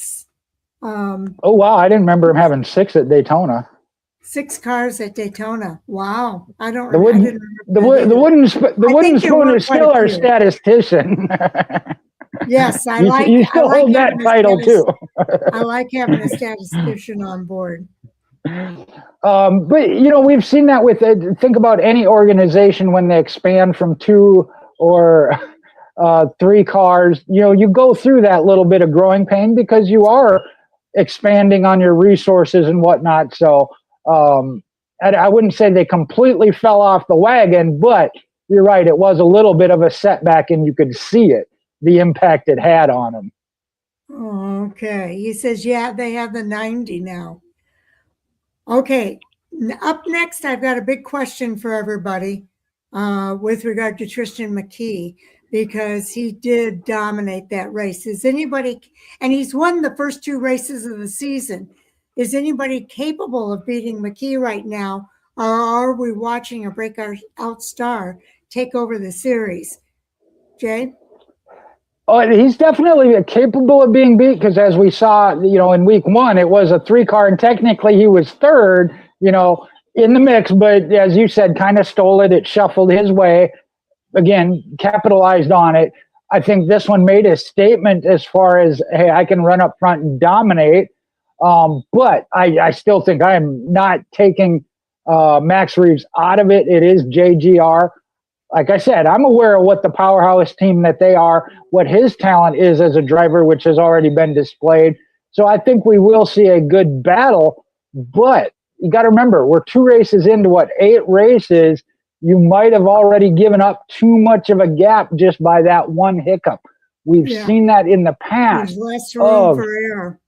oh, wow. I didn't remember them having 6 at Daytona. 6 cars at Daytona. Wow. I don't the remember. The wooden spoon is still our statistician. Yes, you still hold that title too. I like having a statistician on board. But we've seen that with think about any organization when they expand from 2 or 3 cars. You go through that little bit of growing pain because you are expanding on your resources and whatnot. So I wouldn't say they completely fell off the wagon, but you're right. It was a little bit of a setback, and you could see it, the impact it had on them. Okay. He says, yeah, they have the 90 now. Okay. Up next, I've got a big question for everybody with regard to Tristan McKee, because he did dominate that race. Is anybody, and he's won the first 2 races of the season, is anybody capable of beating McKee right now, or are we watching a breakout star take over the series? Jay? Oh, he's definitely capable of being beat, because as we saw, in week 1, it was a 3 car, and technically he was third, in the mix, but as you said, kind of stole it. It shuffled his way. Again, capitalized on it. I think this one made a statement as far as, hey, I can run up front and dominate. But I still think I am not taking Max Reeves out of it. It is JGR. Like I said, I'm aware of what the powerhouse team that they are, what his talent is as a driver, which has already been displayed. So I think we will see a good battle. But you got to remember, we're 2 races into 8 races. You might have already given up too much of a gap just by that one hiccup. We've seen that in the past. There's less room for error.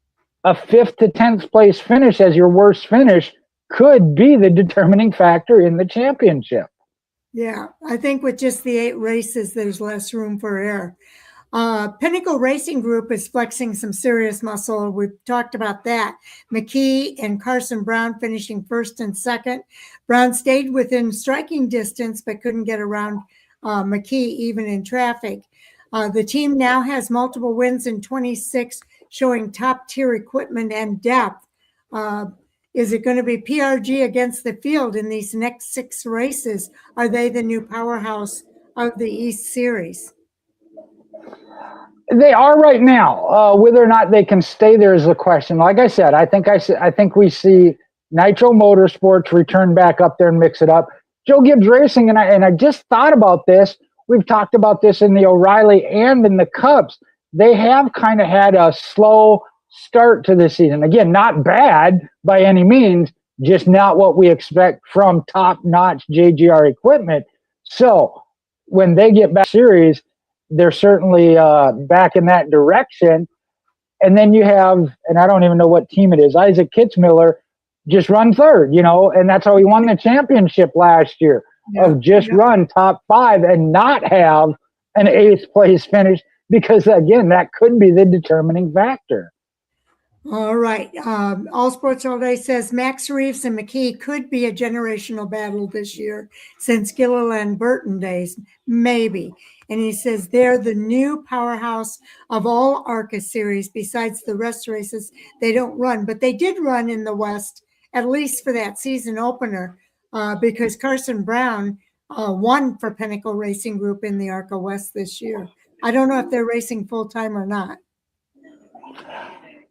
A 5th to 10th place finish as your worst finish could be the determining factor in the championship. Yeah, I think with just the 8 races, there's less room for error. Pinnacle Racing Group is flexing some serious muscle. We've talked about that. McKee and Carson Brown finishing 1st and 2nd. Brown stayed within striking distance, but couldn't get around McKee even in traffic. The team now has multiple wins in 26, showing top-tier equipment and depth. Is it going to be PRG against the field in these next 6 races? Are they the new powerhouse of the East Series? They are right now. Whether or not they can stay there is the question. Like I said, I think we see Nitro Motorsports return back up there and mix it up. Joe Gibbs Racing, and I just thought about this. We've talked about this in the O'Reilly and in the Cups. They have kind of had a slow start to the season. Again, not bad by any means, just not what we expect from top-notch JGR equipment. So when they get back series, they're certainly back in that direction. And then you have, and I don't even know what team it is, Isaac Kitzmiller just run 3rd, and that's how he won the championship last year, run top 5 and not have an 8th place finish, because, again, that could be the determining factor. All right. All Sports All Day says Max Reeves and McKee could be a generational battle this year since Gilliland Burton days, maybe. And he says they're the new powerhouse of all ARCA series besides the rest races they don't run. But they did run in the West, at least for that season opener, because Carson Brown won for Pinnacle Racing Group in the ARCA West this year. I don't know if they're racing full-time or not.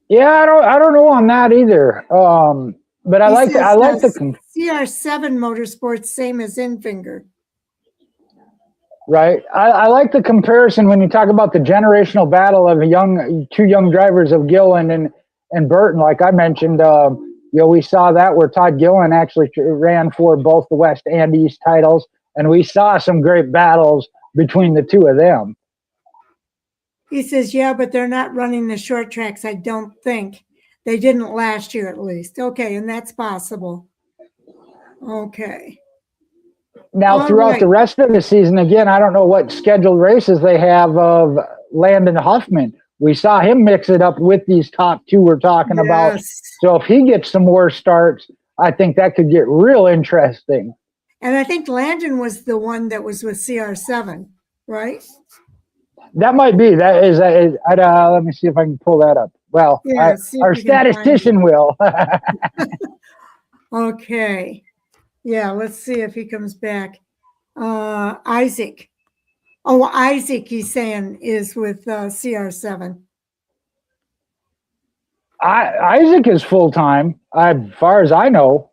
Yeah, I don't know on that either. But I like the CR7 Motorsports, same as Infinger. Right. I like the comparison when you talk about the generational battle of 2 young drivers of Gillen and Burton. Like I mentioned, we saw that where Todd Gillen actually ran for both the West and East titles, and we saw some great battles between the 2 of them. He says, yeah, but they're not running the short tracks, I don't think. They didn't last year, at least. Okay, and that's possible. Okay. Now, throughout the rest of the season, again, I don't know what scheduled races they have of Landon Huffman. We saw him mix it up with these top 2 we're talking about. So if he gets some more starts, I think that could get real interesting. And I think Landon was the one that was with CR7, right? That might be. That is. Let me see if I can pull that up. Well, our statistician will. Okay. Yeah, let's see if he comes back. Isaac. Oh, Isaac, he's saying, is with CR7. Isaac is full-time, as far as I know.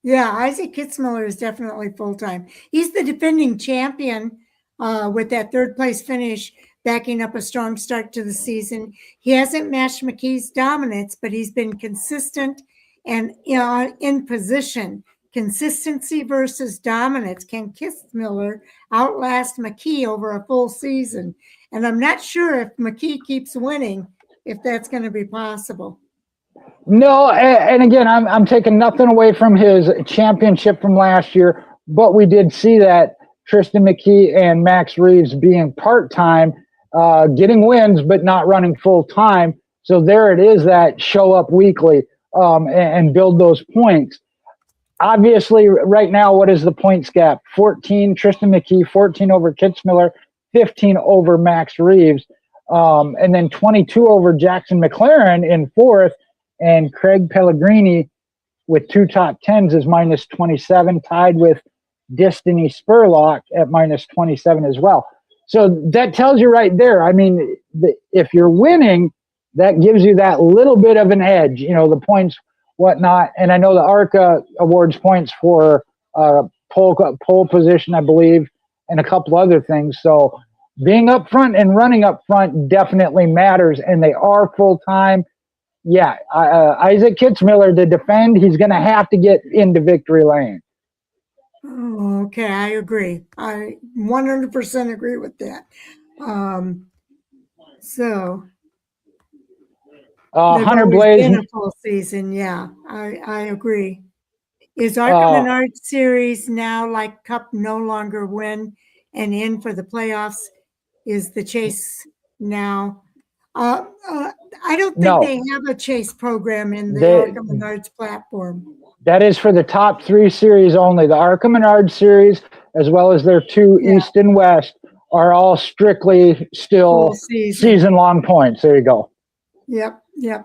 Yeah, Isaac Kitzmiller is definitely full-time. He's the defending champion with that 3rd place finish, backing up a strong start to the season. He hasn't matched McKee's dominance, but he's been consistent and in position. Consistency versus dominance. Can Kitzmiller outlast McKee over a full season? And I'm not sure if McKee keeps winning, if that's going to be possible. No, and again, I'm taking nothing away from his championship from last year, but we did see that Tristan McKee and Max Reeves being part-time, getting wins, but not running full-time. So there it is, that show up weekly and build those points. Obviously, right now, what is the points gap? 14, Tristan McKee, 14 over Kitzmiller, 15 over Max Reeves, and then 22 over Jackson McLaren in 4th, and Craig Pellegrini with 2 top 10s is minus 27, tied with Destiny Spurlock at minus 27 as well. So that tells you right there. I mean, if you're winning, that gives you that little bit of an edge, the points, whatnot. And I know the ARCA awards points for pole position, I believe, and a couple other things. So being up front and running up front definitely matters, and they are full-time. Yeah, Isaac Kitzmiller to defend. He's going to have to get into victory lane. Oh, okay, I agree. I 100% agree with that. So they've Hunter always Blaze. been a full season. Yeah, I agree. Is ARCA Menard Series now like Cup no longer win and in for the playoffs? Is the chase now? I don't think they have a chase program in the ARCA Menards platform. That is for the top 3 series only. The ARCA Menard Series, as well as their 2 East and West, are all strictly still season-long points. There you go. Yep.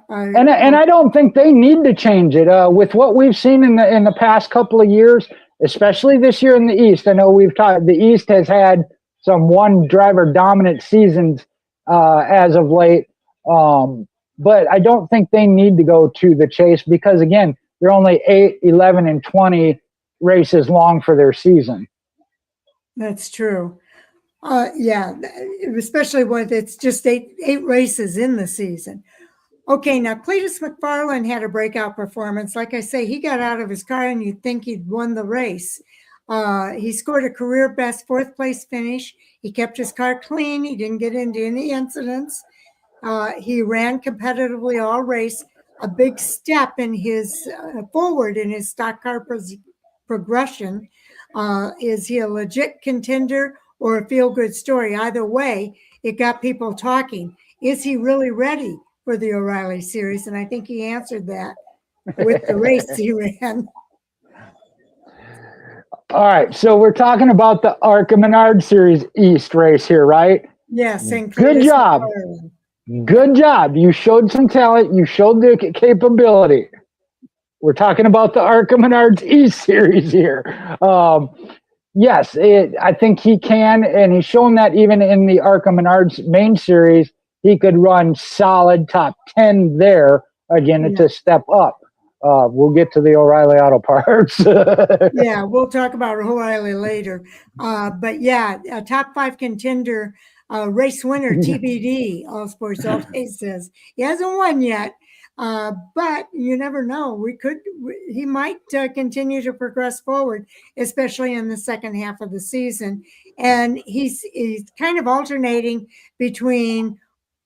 And I don't think they need to change it. With what we've seen in the past couple of years, especially this year in the East, I know we've talked. The East has had some one-driver dominant seasons as of late, but I don't think they need to go to the chase because again, they're only 8, 11, and 20 races long for their season. That's true. Yeah, especially when it's just eight races in the season. Okay, now Cletus McFarland had a breakout performance. Like I say, he got out of his car and you'd think he'd won the race. He scored a career best 4th place finish. He kept his car clean. He didn't get into any incidents. He ran competitively all race. A big step in his forward in his stock car progression. Is he a legit contender or a feel-good story? Either way, it got people talking. Is he really ready for the O'Reilly Series? And I think he answered that with the race he ran. All right, so we're talking about the ARCA Menard Series East race here, right? Yes, and good job. Good job. You showed some talent. You showed the capability. We're talking about the ARCA Menards East Series here. Yes, I think he can, and he's shown that even in the ARCA Menards main series, he could run solid top 10 there again to step up. We'll get to the O'Reilly Auto Parts. Yeah, we'll talk about O'Reilly later. But yeah, a top 5 contender, race winner, TBD, All Sports All Day says. He hasn't won yet, but you never know. He might continue to progress forward, especially in the second half of the season. And he's kind of alternating between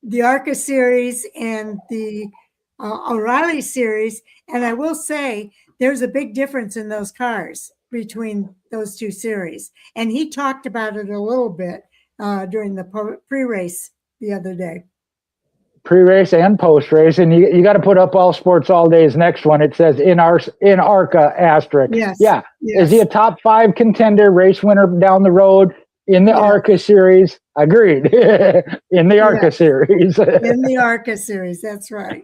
the ARCA Series and the O'Reilly Series. And I will say there's a big difference in those cars between those 2 series. And he talked about it a little bit during the pre-race the other day. Pre-race and post-race. And you got to put up All Sports All Day's next one. It says in ARCA asterisk. Yes. Yeah. Yes. Is he a top 5 contender, race winner down the road? In the ARCA Series, agreed. In the ARCA Series. In the ARCA Series, that's right.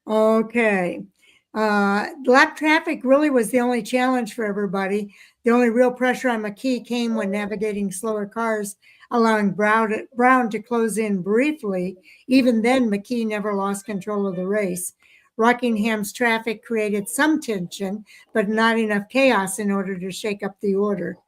Okay. Lap traffic really was the only challenge for everybody. The only real pressure on McKee came when navigating slower cars, allowing Brown to close in briefly. Even then, McKee never lost control of the race. Rockingham's traffic created some tension, but not enough chaos in order to shake up the order.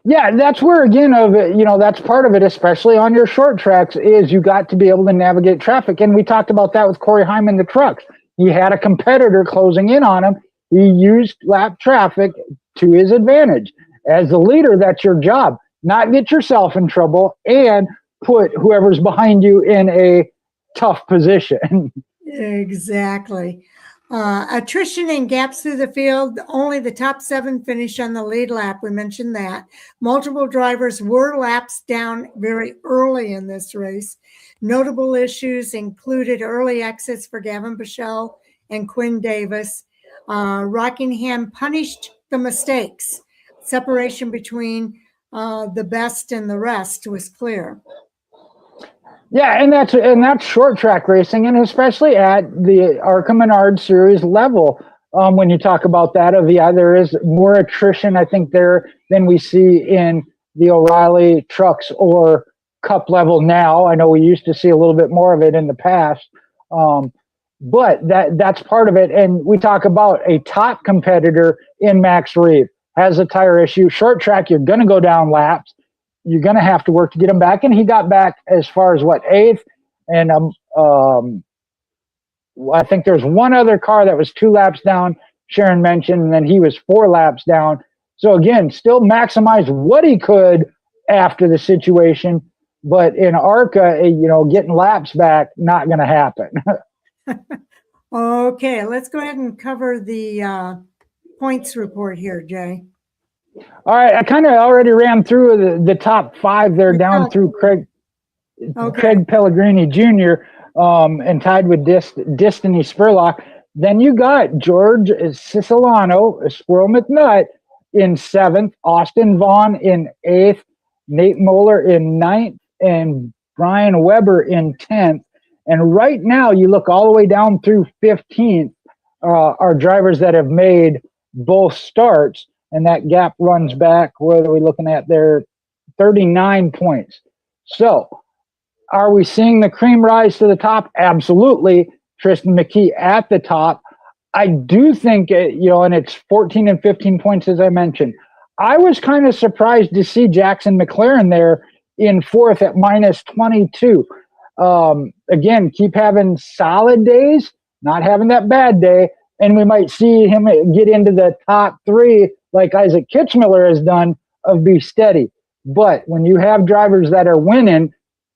Yeah, that's where, again, that's part of it, especially on your short tracks, is you got to be able to navigate traffic. And we talked about that with Corey Hyman, the trucks. He had a competitor closing in on him. He used lap traffic to his advantage. As the leader, that's your job. Not get yourself in trouble and put whoever's behind you in a tough position. Exactly. Attrition and gaps through the field, only the top 7 finish on the lead lap. We mentioned that. Multiple drivers were laps down very early in this race. Notable issues included early exits for Gavin Bichelle and Quinn Davis. Rockingham punished the mistakes. Separation between the best and the rest was clear. Yeah, and that's short track racing, and especially at the ARCA Menard Series level. When you talk about that, there is more attrition, I think, there than we see in the O'Reilly trucks or Cup level now. I know we used to see a little bit more of it in the past, but that's part of it. And we talk about a top competitor in Max Reeve has a tire issue. Short track, you're going to go down laps. You're going to have to work to get him back. And he got back as far as 8th. And I think there's one other car that was 2 laps down, Sharon mentioned, and then he was 4 laps down. So again, still maximized what he could after the situation, but in ARCA, getting laps back, not going to happen. Okay, let's go ahead and cover the points report here, Jay. All right, I kind of already ran through the top 5 there, down through Craig Pellegrini Jr. And tied with Destiny Spurlock. Then you got George Siciliano, Squirrel McNutt in 7th, Austin Vaughn in 8th, Nate Moeller in 9th, and Brian Weber in 10th. And right now, you look all the way down through 15th, are drivers that have made both starts, and that gap runs back, what are we looking at there? 39 points. So, are we seeing the cream rise to the top? Absolutely. Tristan McKee at the top. I do think, and it's 14 and 15 points, as I mentioned. I was kind of surprised to see Jackson McLaren there in 4th at minus 22. Again, keep having solid days, not having that bad day, and we might see him get into the top 3 like Isaac Kitchmiller has done, of be steady. But when you have drivers that are winning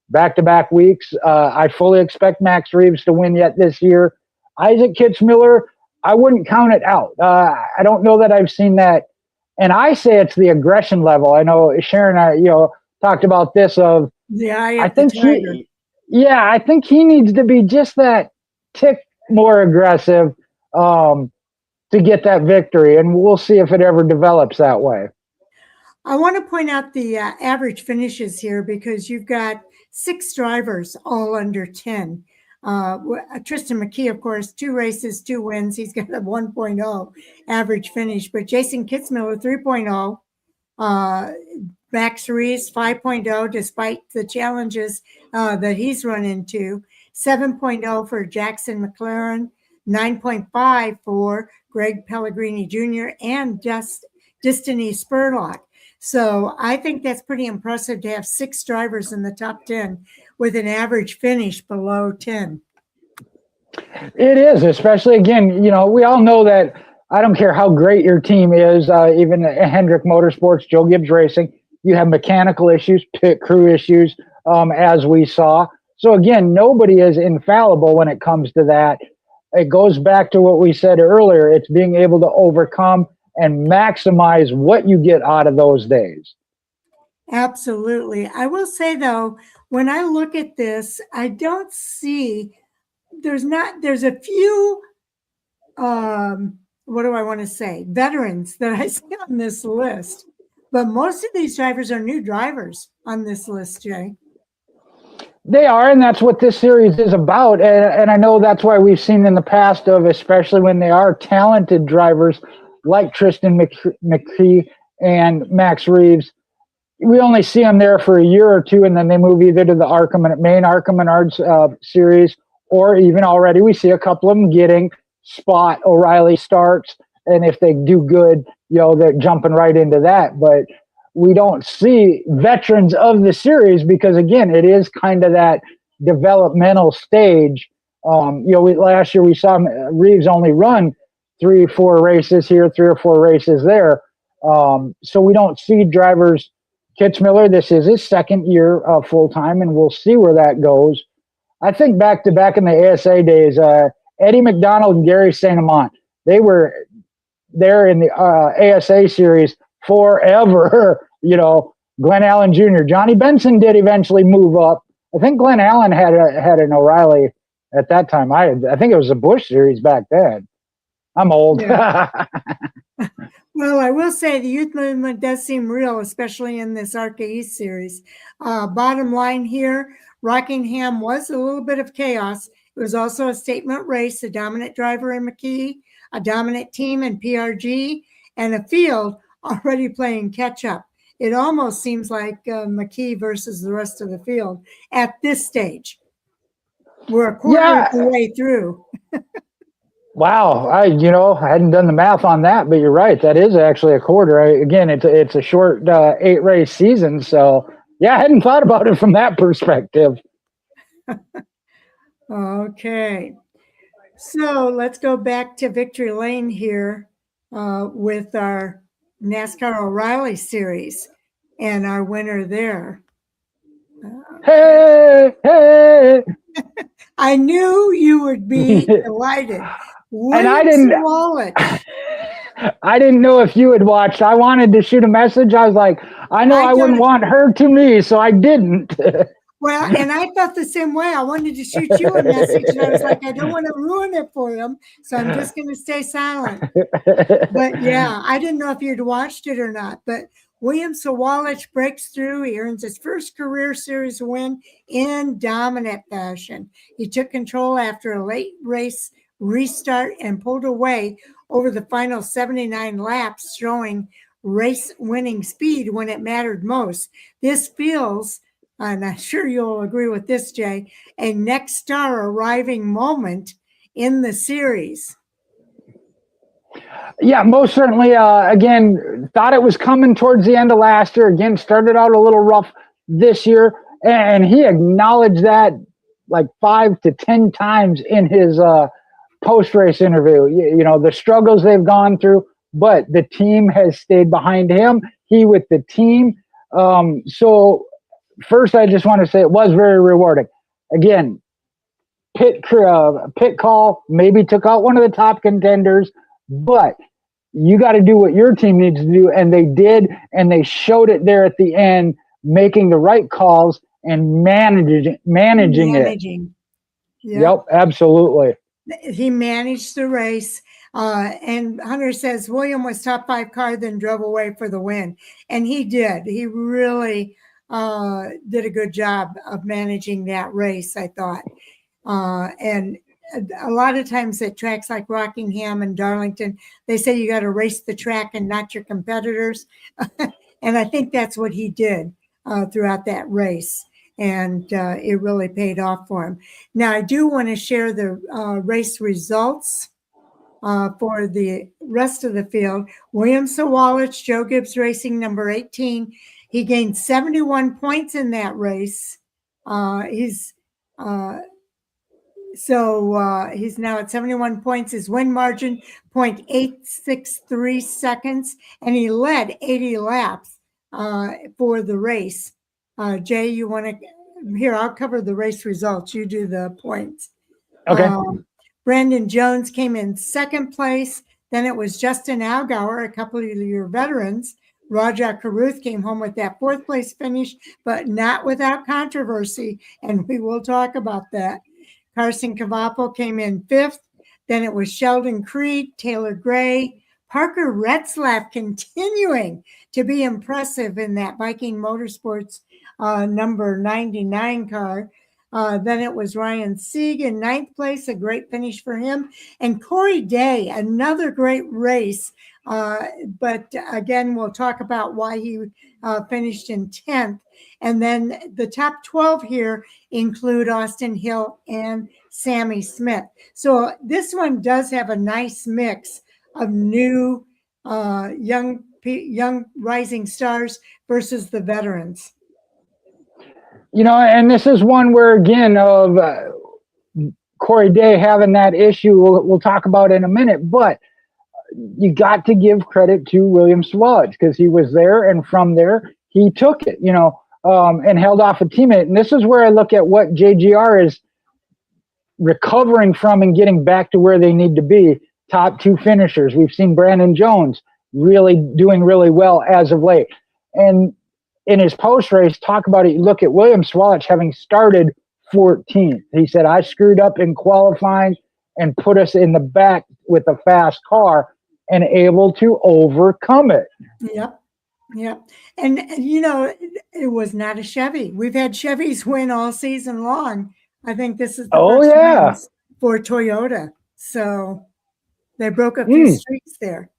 back-to-back weeks, I fully expect Max Reeves to win yet this year. Isaac Kitchmiller, I wouldn't count it out. I don't know that I've seen that. And I say it's the aggression level. I know Sharon and I, talked about this of, I think he needs to be just that tick more aggressive to get that victory. And we'll see if it ever develops that way. I want to point out the average finishes here, because you've got 6 drivers all under 10. Tristan McKee, of course, 2 races, 2 wins. He's got a 1.0 average finish, but Jason Kitzmiller, 3.0. Max Reeves, 5.0, despite the challenges that he's run into. 7.0 for Jackson McLaren, 9.5 for Greg Pellegrini Jr. and Destiny Spurlock. So I think that's pretty impressive to have 6 drivers in the top 10 with an average finish below 10. It is, especially, again, we all know that I don't care how great your team is, even Hendrick Motorsports, Joe Gibbs Racing, you have mechanical issues, pit crew issues, as we saw. So again, nobody is infallible when it comes to that. It goes back to what we said earlier. It's being able to overcome and maximize what you get out of those days. Absolutely. I will say, though, when I look at this, I don't see, there's a few, what do I want to say, veterans that I see on this list. But most of these drivers are new drivers on this list, Jay. They are, and that's what this series is about. And I know that's why we've seen in the past of, especially when they are talented drivers like Tristan McKee and Max Reeves, we only see them there for a year or 2, and then they move either to the main ARCA Menards series, or even already we see a couple of them getting spot O'Reilly starts. And if they do good, they're jumping right into that. But we don't see veterans of the series because, again, it is kind of that developmental stage. Last year we saw Reeves only run 3 or 4 races here, 3 or 4 races there. So we don't see drivers. Kitzmiller, this is his 2nd year full-time, and we'll see where that goes. I think back in the ASA days, Eddie McDonald and Gary St. Amant, they were there in the ASA series forever. Glenn Allen Jr. Johnny Benson did eventually move up. I think Glenn Allen had an O'Reilly at that time. I think it was a Busch series back then. I'm old. Yeah. Well, I will say the youth movement does seem real, especially in this ARCA East series. Bottom line here, Rockingham was a little bit of chaos. It was also a statement race, a dominant driver in McKee, a dominant team in PRG, and a field already playing catch up. It almost seems like McKee versus the rest of the field at this stage. We're a quarter of the way through. Wow, I hadn't done the math on that, but you're right. That is actually a quarter. Again, it's a short 8-race season, so I hadn't thought about it from that perspective. Okay. So let's go back to Victory Lane here with our NASCAR O'Reilly Series and our winner there. Okay. Hey, hey. I knew you would be delighted. And I William didn't Sawalich. I didn't know if you had watched. I wanted to shoot a message. I was like, I know I I got wouldn't it. want her to me, so I didn't. Well, and I felt the same way. I wanted to shoot you a message, and I was like, I don't want to ruin it for him, so I'm just going to stay silent. But yeah, I didn't know if you'd watched it or not. But William Sawalich breaks through. He earns his first career series win in dominant fashion. He took control after a late race restart and pulled away over the final 79 laps, showing race winning speed when it mattered most. This feels, and I'm sure you'll agree with this, Jay, a next star arriving moment in the series. Yeah, most certainly. Again, thought it was coming towards the end of last year. Again, started out a little rough this year, and he acknowledged that like 5 to 10 times in his post-race interview. You know, the struggles they've gone through, but the team has stayed behind him. He with the team. So first, I just want to say it was very rewarding. Again, pit call maybe took out one of the top contenders, but you got to do what your team needs to do, and they did, and they showed it there at the end, making the right calls and managing it. Yep, absolutely. He managed the race. And Hunter says William was top 5 car, then drove away for the win. And he did. He really did a good job of managing that race, I thought. And a lot of times at tracks like Rockingham and Darlington, they say you got to race the track and not your competitors. And I think that's what he did throughout that race. And it really paid off for him. Now, I do want to share the race results for the rest of the field. William Sawalich, Joe Gibbs Racing, number 18. He gained 71 points in that race. He's now at 71 points. His win margin, 0.863 seconds, and he led 80 laps for the race. Jay, you want to? Here, I'll cover the race results. You do the points. Okay. Brandon Jones came in second place. Then it was Justin Allgaier, a couple of your veterans. Raja Caruth came home with that fourth place finish, but not without controversy, and we will talk about that. Carson Cavapo came in fifth. Then it was Sheldon Creed, Taylor Gray, Parker Retzlaff continuing to be impressive in that Viking Motorsports number 99 car. Then it was Ryan Sieg in ninth place, a great finish for him. And Corey Day, another great race. But again, we'll talk about why he finished in 10th. And then the top 12 here include Austin Hill and Sammy Smith. So this one does have a nice mix of new young rising stars versus the veterans. You know, and this is one where, again, of Corey Day having that issue, we'll talk about in a minute, but you got to give credit to William Sawalich because he was there, and from there, he took it, you know, and held off a teammate. And this is where I look at what JGR is recovering from and getting back to where they need to be. Top 2 finishers. We've seen Brandon Jones really doing really well as of late. And in his post-race, talk about it, you look at William Sawalich having started 14th. He said, I screwed up in qualifying and put us in the back with a fast car and able to overcome it. Yep. And, you know, it was not a Chevy. We've had Chevys win all season long. I think this is the first win for Toyota. So they broke a few streaks there.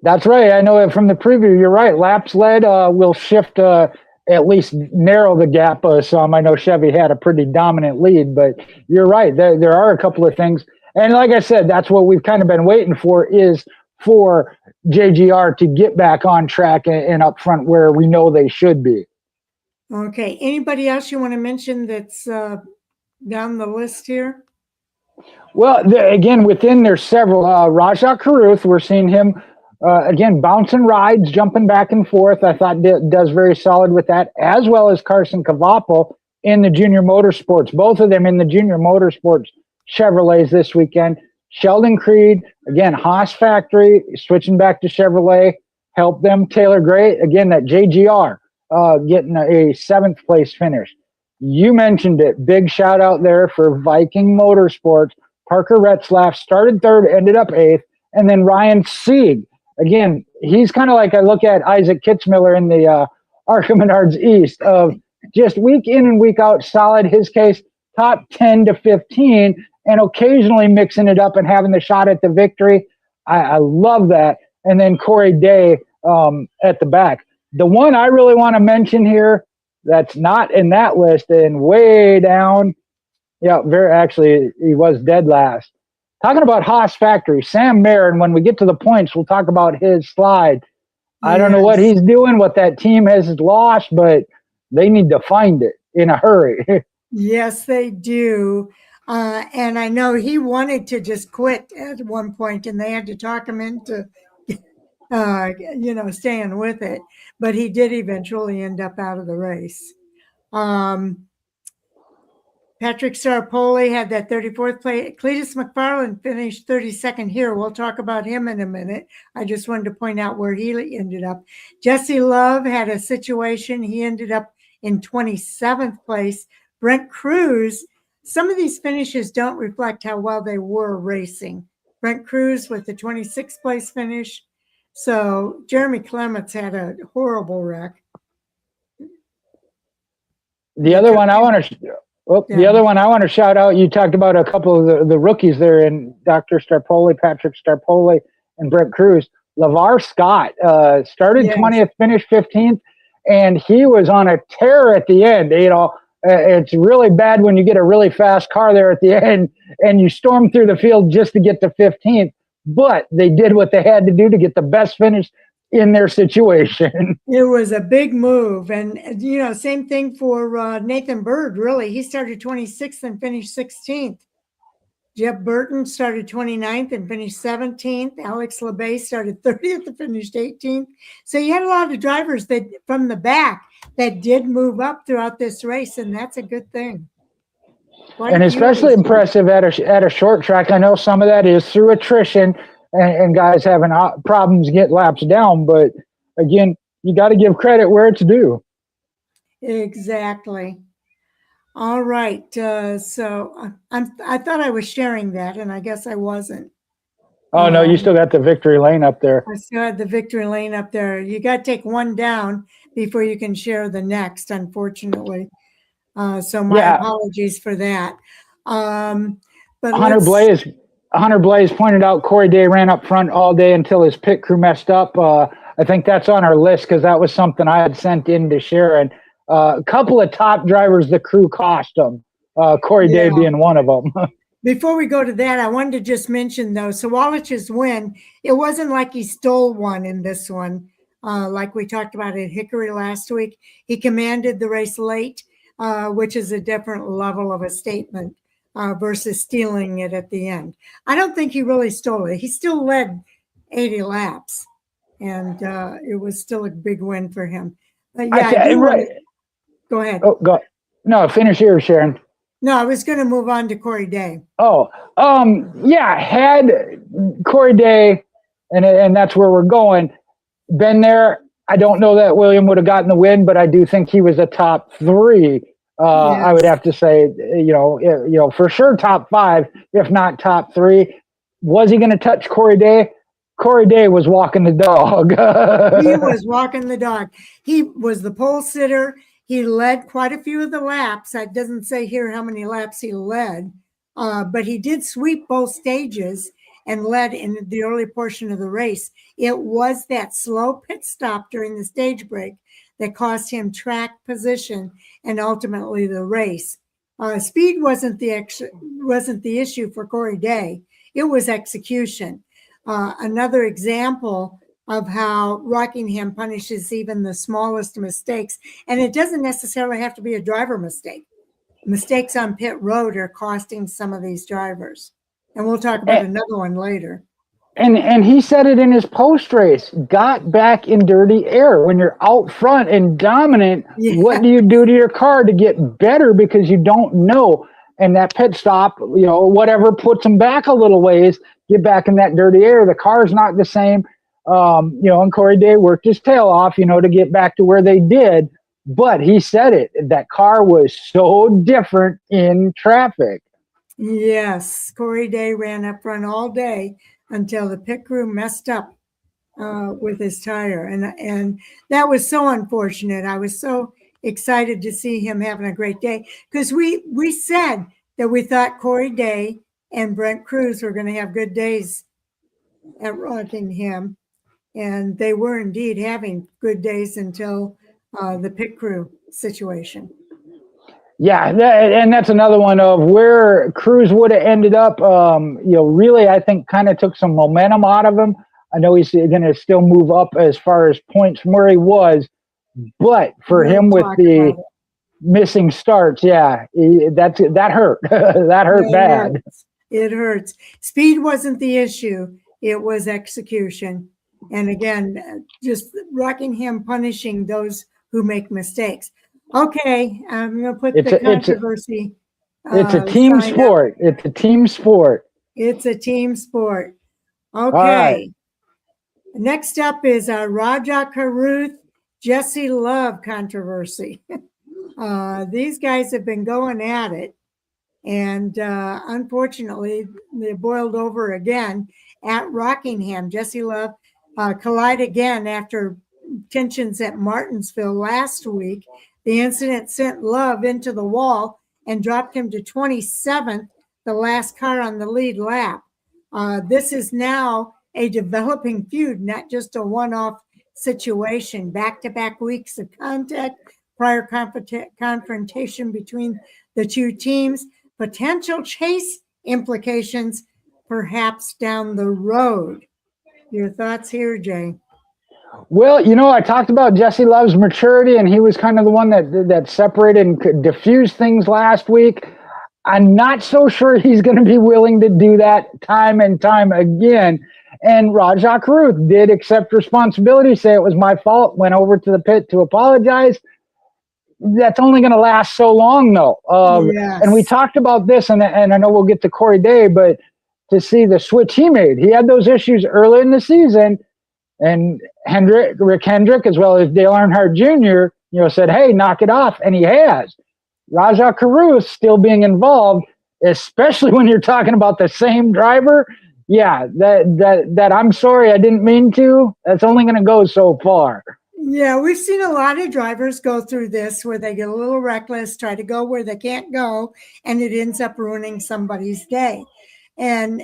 That's right. I know from the preview, you're right. Laps led will shift, at least narrow the gap some. I know Chevy had a pretty dominant lead, but you're right. There are a couple of things. And like I said, that's what we've kind of been waiting for, is for JGR to get back on track and up front where we know they should be. Okay. Anybody else you want to mention that's down the list here? Well, again, within there's several. Rajah Caruth, we're seeing him again bouncing rides, jumping back and forth. I thought does very solid with that, as well as Carson Cavapel in the junior motorsports. Both of them in the junior motorsports Chevrolets this weekend. Sheldon Creed, again, Haas Factory, switching back to Chevrolet, helped them. Taylor Gray, again, that JGR, getting a 7th place finish. You mentioned it. Big shout out there for Viking Motorsports. Parker Retzlaff started 3rd, ended up 8th. And then Ryan Sieg, again, he's kind of like I look at Isaac Kitzmiller in the ARCA East of just week in and week out, solid. His case, top 10 to 15, and occasionally mixing it up and having the shot at the victory. I love that. And then Corey Day at the back. The one I really want to mention here that's not in that list and way down, yeah, actually, he was dead last. Talking about Haas Factory, Sam Marin, when we get to the points, we'll talk about his slide. Yes. I don't know what he's doing, what that team has lost, but they need to find it in a hurry. Yes, they do. And I know he wanted to just quit at one point, and they had to talk him into, staying with it. But he did eventually end up out of the race. Patrick Sarpoli had that 34th place. Cletus McFarland finished 32nd here. We'll talk about him in a minute. I just wanted to point out where he ended up. Jesse Love had a situation. He ended up in 27th place. Brent Cruz, some of these finishes don't reflect how well they were racing. Brent Cruz with the 26th place finish. So Jeremy Clements had a horrible wreck. The other one I want to shout out, you talked about a couple of the rookies there in Dr. Starpoli, Patrick Starpoli, and Brent Cruz. LeVar Scott started 20th, finished 15th, and he was on a tear at the end. It's really bad when you get a really fast car there at the end and you storm through the field just to get to 15th. But they did what they had to do to get the best finish in their situation. It was a big move. And, same thing for Nathan Bird, really. He started 26th and finished 16th. Jeb Burton started 29th and finished 17th. Alex LeBay started 30th and finished 18th. So you had a lot of drivers that from the back that did move up throughout this race, and that's a good thing. And especially impressive at a short track. I know some of that is through attrition and guys having problems get laps down, but again, you got to give credit where it's due. Exactly. All right. So I thought I was sharing that, and I guess I wasn't. Oh, no, you still got the victory lane up there. I still had the victory lane up there. You got to take one down before you can share the next, unfortunately. So my apologies for that. But Hunter Blaze pointed out Corey Day ran up front all day until his pit crew messed up. I think that's on our list because that was something I had sent in to Sharon. A couple of top drivers the crew cost them, Corey Day being one of them. Before we go to that, I wanted to just mention, though, Sawalich's win, it wasn't like he stole one in this one, like we talked about at Hickory last week. He commanded the race late, which is a different level of a statement versus stealing it at the end. I don't think he really stole it. He still led 80 laps, and it was still a big win for him. But go ahead. Oh, go. No, finish here, Sharon. No, I was going to move on to Corey Day. Oh, had Corey Day, and that's where we're going, been there, I don't know that William would have gotten the win, but I do think he was a top 3. Yes. I would have to say, for sure top 5, if not top 3. Was he going to touch Corey Day? Corey Day was walking the dog. He was walking the dog. He was the pole sitter. He led quite a few of the laps. It doesn't say here how many laps he led, but he did sweep both stages and led in the early portion of the race. It was that slow pit stop during the stage break that cost him track position and ultimately the race. Speed wasn't the issue for Corey Day. It was execution. Another example of how Rockingham punishes even the smallest mistakes. And it doesn't necessarily have to be a driver mistake. mistakes on pit road are costing some of these drivers. And we'll talk about another one later. And he said it in his post race, got back in dirty air. When you're out front and dominant, what do you do to your car to get better, because you don't know? And that pit stop, whatever, puts them back a little ways, get back in that dirty air. The car's not the same. And Corey Day worked his tail off, to get back to where they did. But he said it, that car was so different in traffic. Yes, Corey Day ran up front all day until the pit crew messed up with his tire. And that was so unfortunate. I was so excited to see him having a great day, because we said that we thought Corey Day and Brent Cruz were going to have good days at Rockingham. And they were indeed having good days until the pit crew situation. Yeah, and that's another one of where Cruz would have ended up. Really, I think kind of took some momentum out of him. I know he's going to still move up as far as points from where he was, but for him with the missing starts, that hurt. That hurt bad. It hurts. Speed wasn't the issue; it was execution. And again, just Rockingham punishing those who make mistakes. Okay, I'm going to put the controversy. It's a team sport. It's a team sport. It's a team sport. Okay. Right. Next up is Raja Caruth, Jesse Love controversy. These guys have been going at it. And unfortunately, they boiled over again at Rockingham. Jesse Love collided again after tensions at Martinsville last week. The incident sent Love into the wall and dropped him to 27th, the last car on the lead lap. This is now a developing feud, not just a one-off situation. Back-to-back weeks of contact, prior confrontation between the two teams, potential chase implications perhaps down the road. Your thoughts here, Jay? Well, I talked about Jesse Love's maturity, and he was kind of the one that separated and could diffuse things last week. I'm not so sure he's going to be willing to do that time and time again. And Raja Caruth did accept responsibility, say it was my fault, went over to the pit to apologize. That's only going to last so long, though. Yes. And we talked about this, and I know we'll get to Corey Day, but to see the switch he made, he had those issues early in the season. And Rick Hendrick, as well as Dale Earnhardt Jr., said, hey, knock it off. And he has. Raja Caruth still being involved, especially when you're talking about the same driver. Yeah, that I'm sorry, I didn't mean to. That's only going to go so far. Yeah, we've seen a lot of drivers go through this where they get a little reckless, try to go where they can't go, and it ends up ruining somebody's day. And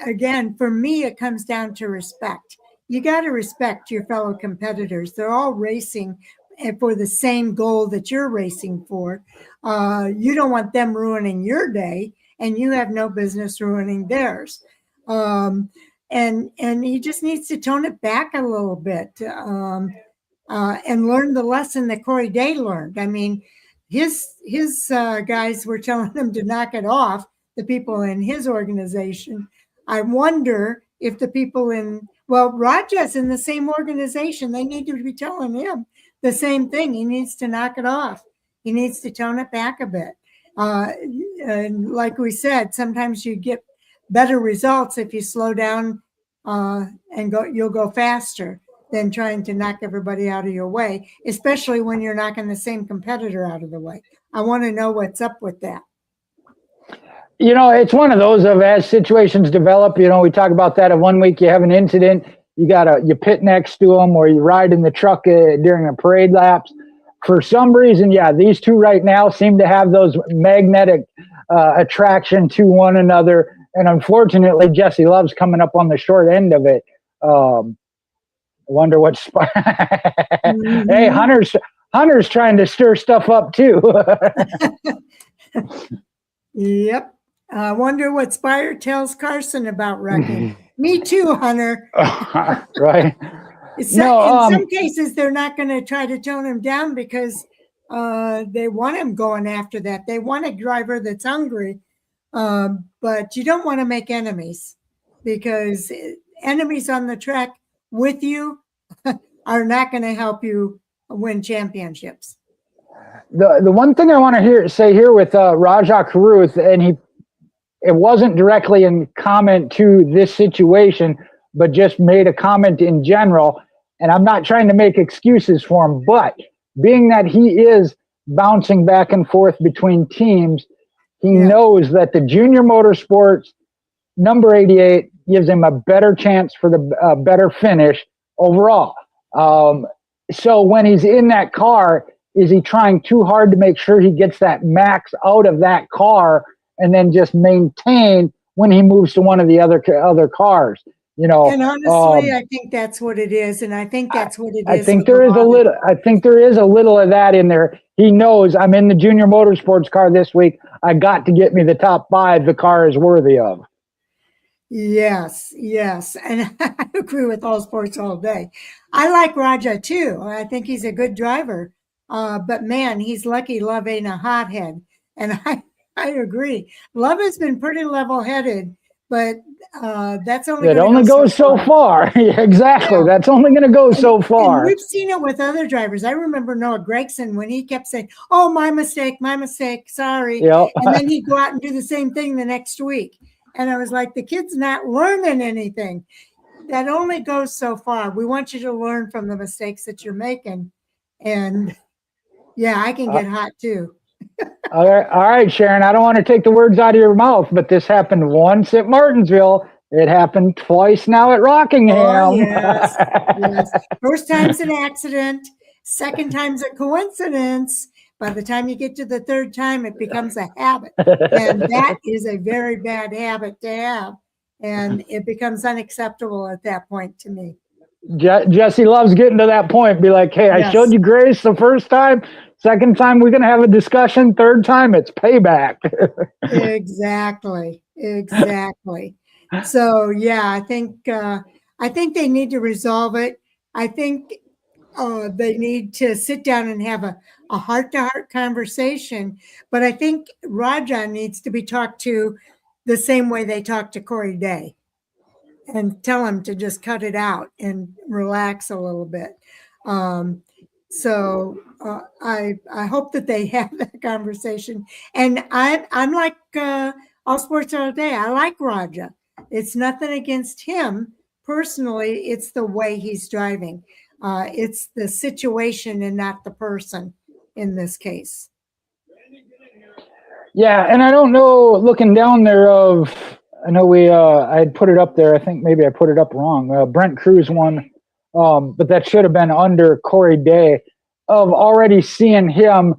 again, for me, it comes down to respect. You got to respect your fellow competitors. They're all racing for the same goal that you're racing for. You don't want them ruining your day, and you have no business ruining theirs. And he just needs to tone it back a little bit and learn the lesson that Corey Day learned. I mean, his guys were telling him to knock it off, the people in his organization. I wonder if the people Raja's in the same organization. They need to be telling him the same thing. He needs to knock it off. He needs to tone it back a bit. And like we said, sometimes you get better results if you slow down and you'll go faster than trying to knock everybody out of your way, especially when you're knocking the same competitor out of the way. I want to know what's up with that. It's one of those of as situations develop, we talk about that. Of 1 week you have an incident, you pit next to them, or you ride in the truck during a parade laps. For some reason, these two right now seem to have those magnetic attraction to one another. And unfortunately, Jesse Love's coming up on the short end of it. I wonder what. Mm-hmm. Hey, Hunter's trying to stir stuff up too. Yep. I wonder what Spire tells Carson about wrecking. Me too, Hunter. Right. In some cases, they're not going to try to tone him down because They want him going after that. They want a driver that's hungry, but you don't want to make enemies, because enemies on the track with you are not going to help you win championships. The one thing I want to say here with Rajah Caruth, and it wasn't directly in comment to this situation, but just made a comment in general. And I'm not trying to make excuses for him, but being that he is bouncing back and forth between teams, he knows that the junior motorsports number 88 gives him a better chance for the better finish overall. So when he's in that car, is he trying too hard to make sure he gets that max out of that car and then just maintain when he moves to one of the other cars? And honestly, I think that's what it is, and I think that's what it is. I think there is a little of that in there. He knows, I'm in the junior motorsports car this week. I got to get me the top 5 the car is worthy of. Yes, and I agree with All Sports all day. I like Rajah too. I think he's a good driver, but man, he's lucky Love ain't a hothead. And I agree. Love has been pretty level-headed, but that's only goes so far. Yeah, exactly. Yeah. That's only going to go so far. And we've seen it with other drivers. I remember Noah Gragson when he kept saying, "Oh, my mistake, sorry." Yep. And then he'd go out and do the same thing the next week. And I was like, the kid's not learning anything. That only goes so far. We want you to learn from the mistakes that you're making. And yeah, I can get hot too. All right, Sharon, I don't want to take the words out of your mouth, but this happened once at Martinsville. It happened twice now at Rockingham. Oh, yes. First time's an accident. Second time's a coincidence. By the time you get to the third time, it becomes a habit. And that is a very bad habit to have. And it becomes unacceptable at that point to me. Jesse loves getting to that point. Be like, hey, I showed you grace the first time. Second time, we're going to have a discussion. Third time, it's payback. Exactly. So, yeah, I think they need to resolve it. I think they need to sit down and have a heart-to-heart conversation. But I think Rajah needs to be talked to the same way they talk to Corey Day, and tell him to just cut it out and relax a little bit. So I hope that they have that conversation. And I'm like All Sports All Day. I like Rajah. It's nothing against him personally. It's the way he's driving. It's the situation and not the person in this case. Yeah, and I don't know, looking down there I know I had put it up there. I think maybe I put it up wrong. Brent Cruz won, but that should have been under Corey Day, of already seeing him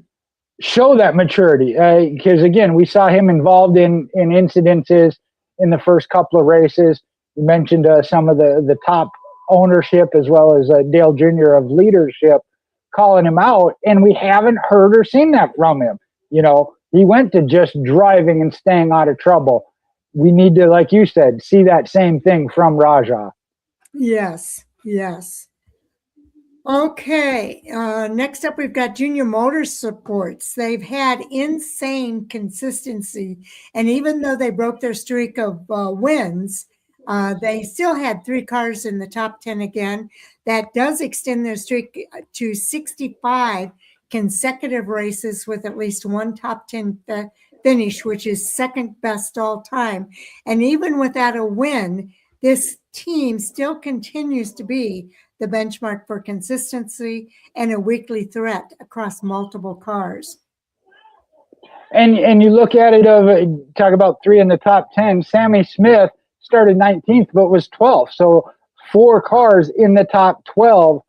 show that maturity. Because again, we saw him involved in incidences in the first couple of races. You mentioned some of the top ownership as well as Dale Jr. of leadership calling him out, and we haven't heard or seen that from him. He went to just driving and staying out of trouble. We need to, like you said, see that same thing from Rajah. Yes. Okay. Next up, we've got Junior Motorsports. They've had insane consistency. And even though they broke their streak of wins, they still had 3 cars in the top 10 again. That does extend their streak to 65 consecutive races with at least one top 10 finish, which is second best all time. And even without a win, this team still continues to be the benchmark for consistency and a weekly threat across multiple cars. And you look at it talk about 3 in the top 10. Sammy Smith started 19th, but was 12th. So 4 cars in the top 12.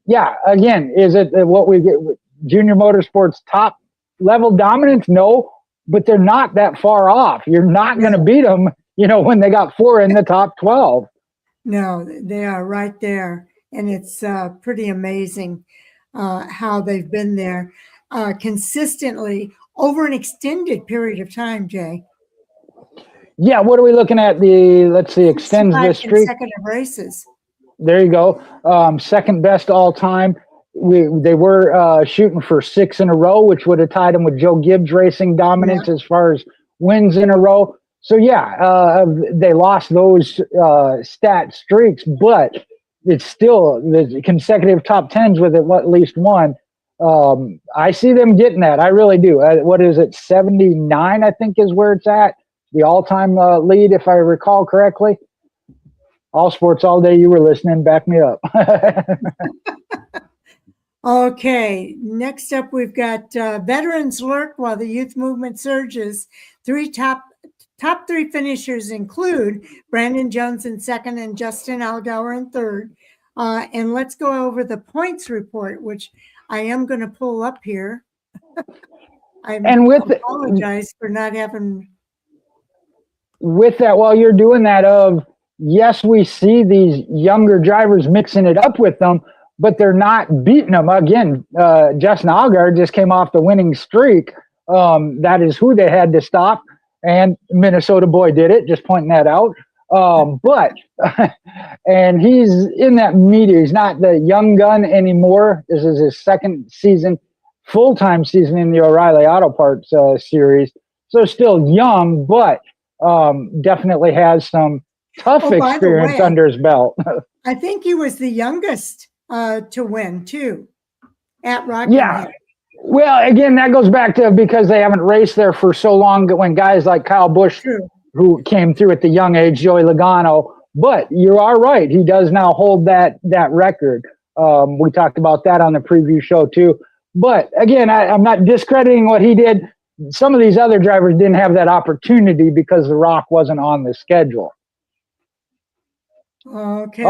Yeah, again, is it what we get with Junior Motorsports top level dominance? No, but they're not that far off. You're not going to beat them, when they got 4 in the top 12. No, they are right there. And it's pretty amazing how they've been there consistently over an extended period of time, Jay. Yeah, what are we looking at? Let's see, extends this streak. Consecutive races. There you go. Second best all time. they were shooting for 6 in a row, which would have tied them with Joe Gibbs Racing dominance as far as wins in a row. So yeah, they lost those stat streaks, but it's still the consecutive top 10s with at least one. I see them getting that. I really do. What is it? 79, I think, is where it's at. The all-time lead, if I recall correctly. All sports all day. You were listening. Back me up. Okay, next up we've got veterans lurk while the youth movement surges. Top three finishers include Brandon Jones in second and Justin Allgaier in third. And let's go over the points report, which I am going to pull up here. I apologize for not having. With that, while you're doing that, yes, we see these younger drivers mixing it up with them, but they're not beating them. Again, Justin Allgaier just came off the winning streak. That is who they had to stop, and Minnesota boy did it, just pointing that out. But and he's in that media. He's not the young gun anymore. This is his second season, full-time season in the O'Reilly Auto Parts series. So still young, but definitely has some tough experience under his belt. I think he was the youngest to win too at Rockingham. Yeah. Well, again, that goes back to because they haven't raced there for so long when guys like Kyle Busch, who came through at the young age, Joey Logano, but you are right. He does now hold that record. We talked about that on the preview show too. But again, I'm not discrediting what he did. Some of these other drivers didn't have that opportunity because the Rock wasn't on the schedule. Okay.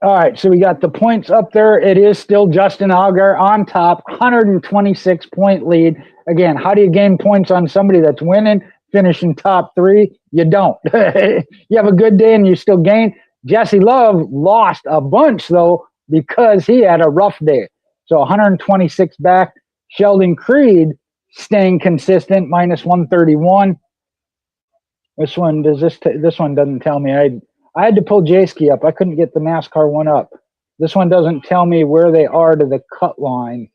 All right, so we got the points up there. It is still Justin Allgaier on top, 126-point lead. Again, how do you gain points on somebody that's winning, finishing top three? You don't. You have a good day and you still gain. Jesse Love lost a bunch, though, because he had a rough day. So 126 back. Sheldon Creed staying consistent, minus 131. This one doesn't tell me. I had to pull J-Ski up. I couldn't get the NASCAR one up. This one doesn't tell me where they are to the cut line.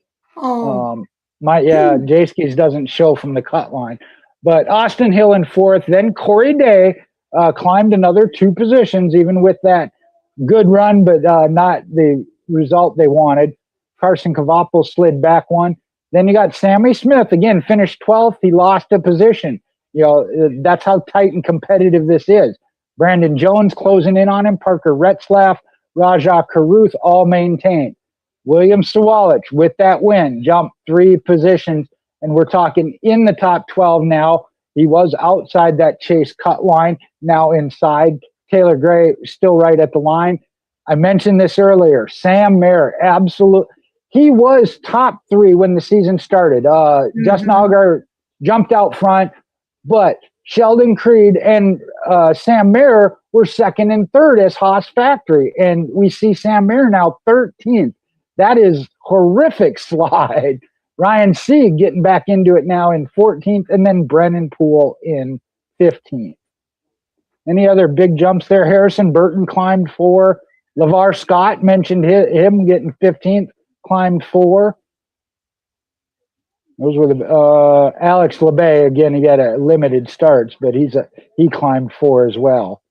J-Ski's doesn't show from the cut line. But Austin Hill in fourth. Then Corey Day climbed another 2 positions, even with that good run, but not the result they wanted. Carson Cavapos slid back one. Then you got Sammy Smith, again, finished 12th. He lost a position. That's how tight and competitive this is. Brandon Jones closing in on him, Parker Retzlaff, Rajah Caruth all maintained. William Sawalich with that win jumped 3 positions, and we're talking in the top 12 now. He was outside that chase cut line, now inside. Taylor Gray still right at the line. I mentioned this earlier. Sam Mayer, absolute. He was top 3 when the season started. Justin Allgaier jumped out front, but Sheldon Creed and Sam Mayer were second and third as Haas Factory. And we see Sam Mayer now 13th. That is horrific slide. Ryan Sieg getting back into it now in 14th, and then Brennan Poole in 15th. Any other big jumps there? Harrison Burton climbed 4. LeVar Scott, mentioned him getting 15th, climbed 4. Those were the Alex LeBay, again, he got a limited starts, but he climbed 4 as well.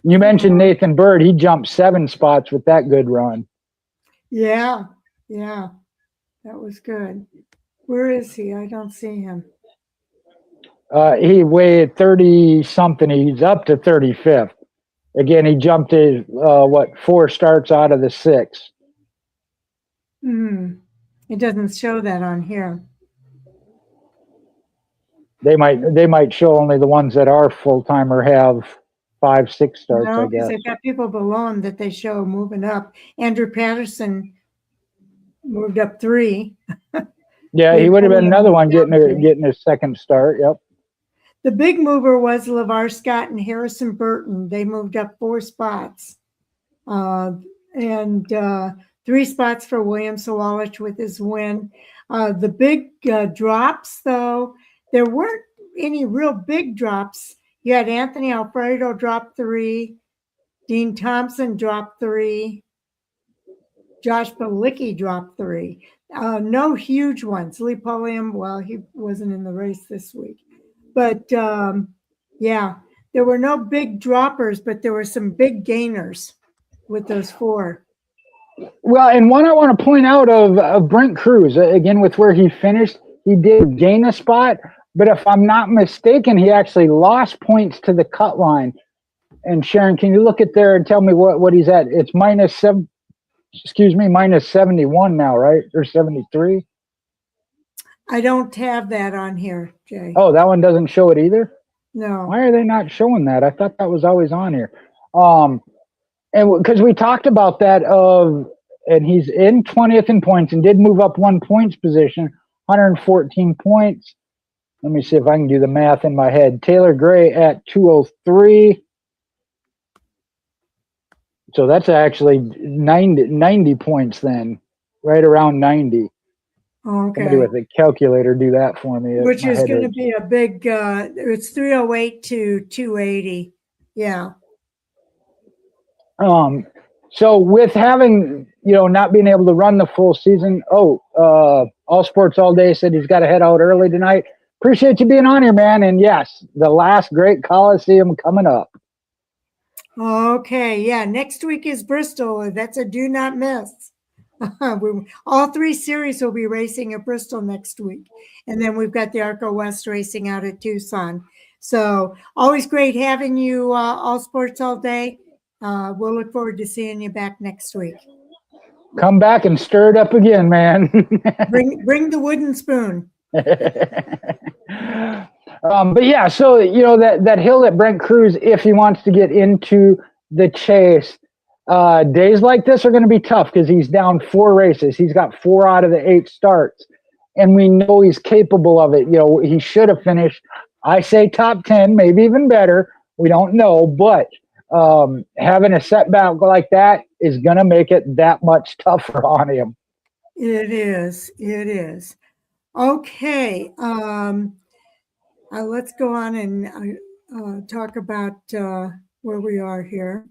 You mentioned Nathan Bird. He jumped 7 spots with that good run. Yeah. That was good. Where is he? I don't see him. He weighed 30-something. He's up to 35th. Again, he jumped 4 starts out of the 6. It doesn't show that on here. They might show only the ones that are full-time or have 5, 6 starts, I guess. They've got people below him that they show moving up. Andrew Patterson moved up 3. Yeah, he would have been another one getting his second start. Yep. The big mover was LeVar Scott and Harrison Burton. They moved up 4 spots. And 3 spots for William Sawalich with his win. The big drops, though, there weren't any real big drops. You had Anthony Alfredo drop 3. Dean Thompson dropped 3. Josh Balicki dropped 3. No huge ones. Lee Pulliam, well, he wasn't in the race this week. But yeah, there were no big droppers, but there were some big gainers with those 4. Well, and one I want to point out of Brent Cruz, again, with where he finished, he did gain a spot, but if I'm not mistaken, he actually lost points to the cut line. And Sharon, can you look at there and tell me what he's at? It's minus 71 now, right? Or 73? I don't have that on here, Jay. Oh, that one doesn't show it either? No. Why are they not showing that? I thought that was always on here. And because we talked about that and he's in 20th in points and did move up 1 points position, 114 points. Let me see if I can do the math in my head. Taylor Gray at 203. So that's actually 90 points then, right around 90. Okay. Somebody with a calculator do that for me. Which is going to be a big, it's 308 to 280. Yeah. So with having, not being able to run the full season, All Sports All Day said he's got to head out early tonight. Appreciate you being on here, man. And yes, the last great Coliseum coming up. Okay. Yeah. Next week is Bristol. That's a do not miss. All 3 series will be racing at Bristol next week. And then we've got the ARCA West racing out at Tucson. So always great having you, All Sports All Day. We'll look forward to seeing you back next week. Come back and stir it up again, man. bring the wooden spoon. But yeah, so that hill at Brent Cruz, if he wants to get into the chase, days like this are going to be tough because he's down 4 races. He's got 4 out of the 8 starts, and we know he's capable of it. He should have finished, I say, top 10, maybe even better. We don't know, but having a setback like that is going to make it that much tougher on him. It is. Okay. Let's go on and talk about where we are here.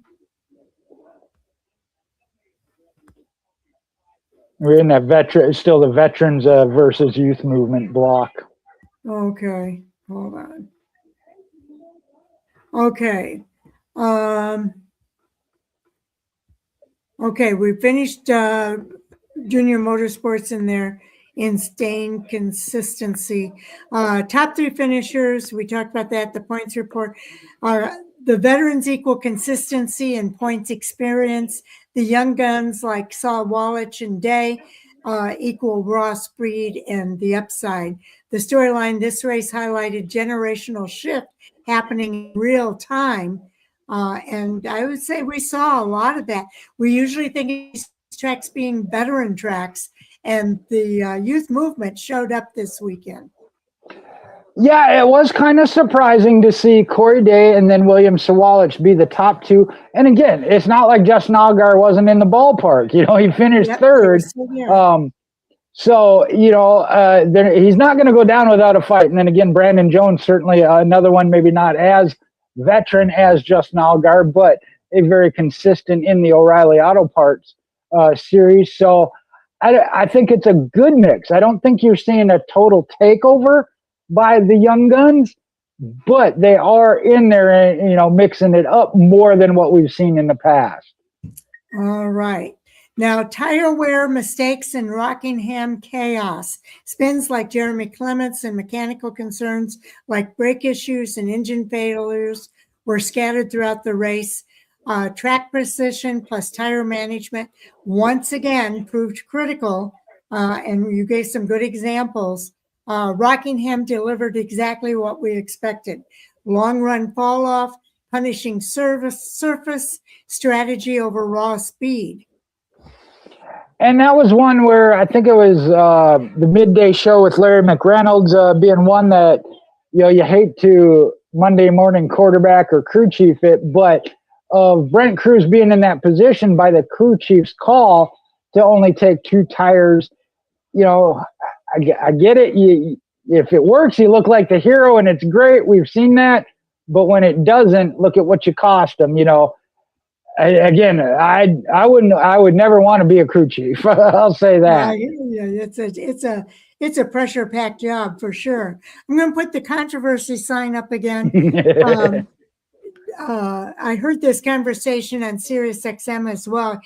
We're in that still the veterans versus youth movement block. Okay. Hold on. Okay. Okay, we finished junior motorsports in there in staying consistency. Top 3 finishers, we talked about that, the points report. The veterans equal consistency and points experience. The young guns like Saul Wallich and Day equal raw speed and the upside. The storyline this race highlighted generational shift happening in real time. And I would say we saw a lot of that. We usually think of these tracks being veteran tracks, and the youth movement showed up this weekend. Yeah, it was kind of surprising to see Corey Day and then William Sawalich be the top 2. And again, it's not like Justin Allgaier wasn't in the ballpark. He finished 3rd. So, he's not going to go down without a fight. And then again, Brandon Jones, certainly another one, maybe not as veteran as Justin Allgaier, but a very consistent in the O'Reilly Auto Parts series. So I think it's a good mix. I don't think you're seeing a total takeover by the young guns, but they are in there, mixing it up more than what we've seen in the past. All right. Now, tire wear mistakes and Rockingham chaos. Spins like Jeremy Clements and mechanical concerns like brake issues and engine failures were scattered throughout the race. Track precision plus tire management once again proved critical, and you gave some good examples. Rockingham delivered exactly what we expected. Long run fall off, punishing surface strategy over raw speed. And that was one where I think it was the midday show with Larry McReynolds being one that, you hate to Monday morning quarterback or crew chief it, but of Brent Cruz being in that position by the crew chief's call to only take 2 tires, I get it. If it works, you look like the hero and it's great. We've seen that. But when it doesn't, look at what you cost them, I would never want to be a crew chief. I'll say that. Yeah, it's a pressure packed job for sure. I'm going to put the controversy sign up again. I heard this conversation on Sirius XM as well.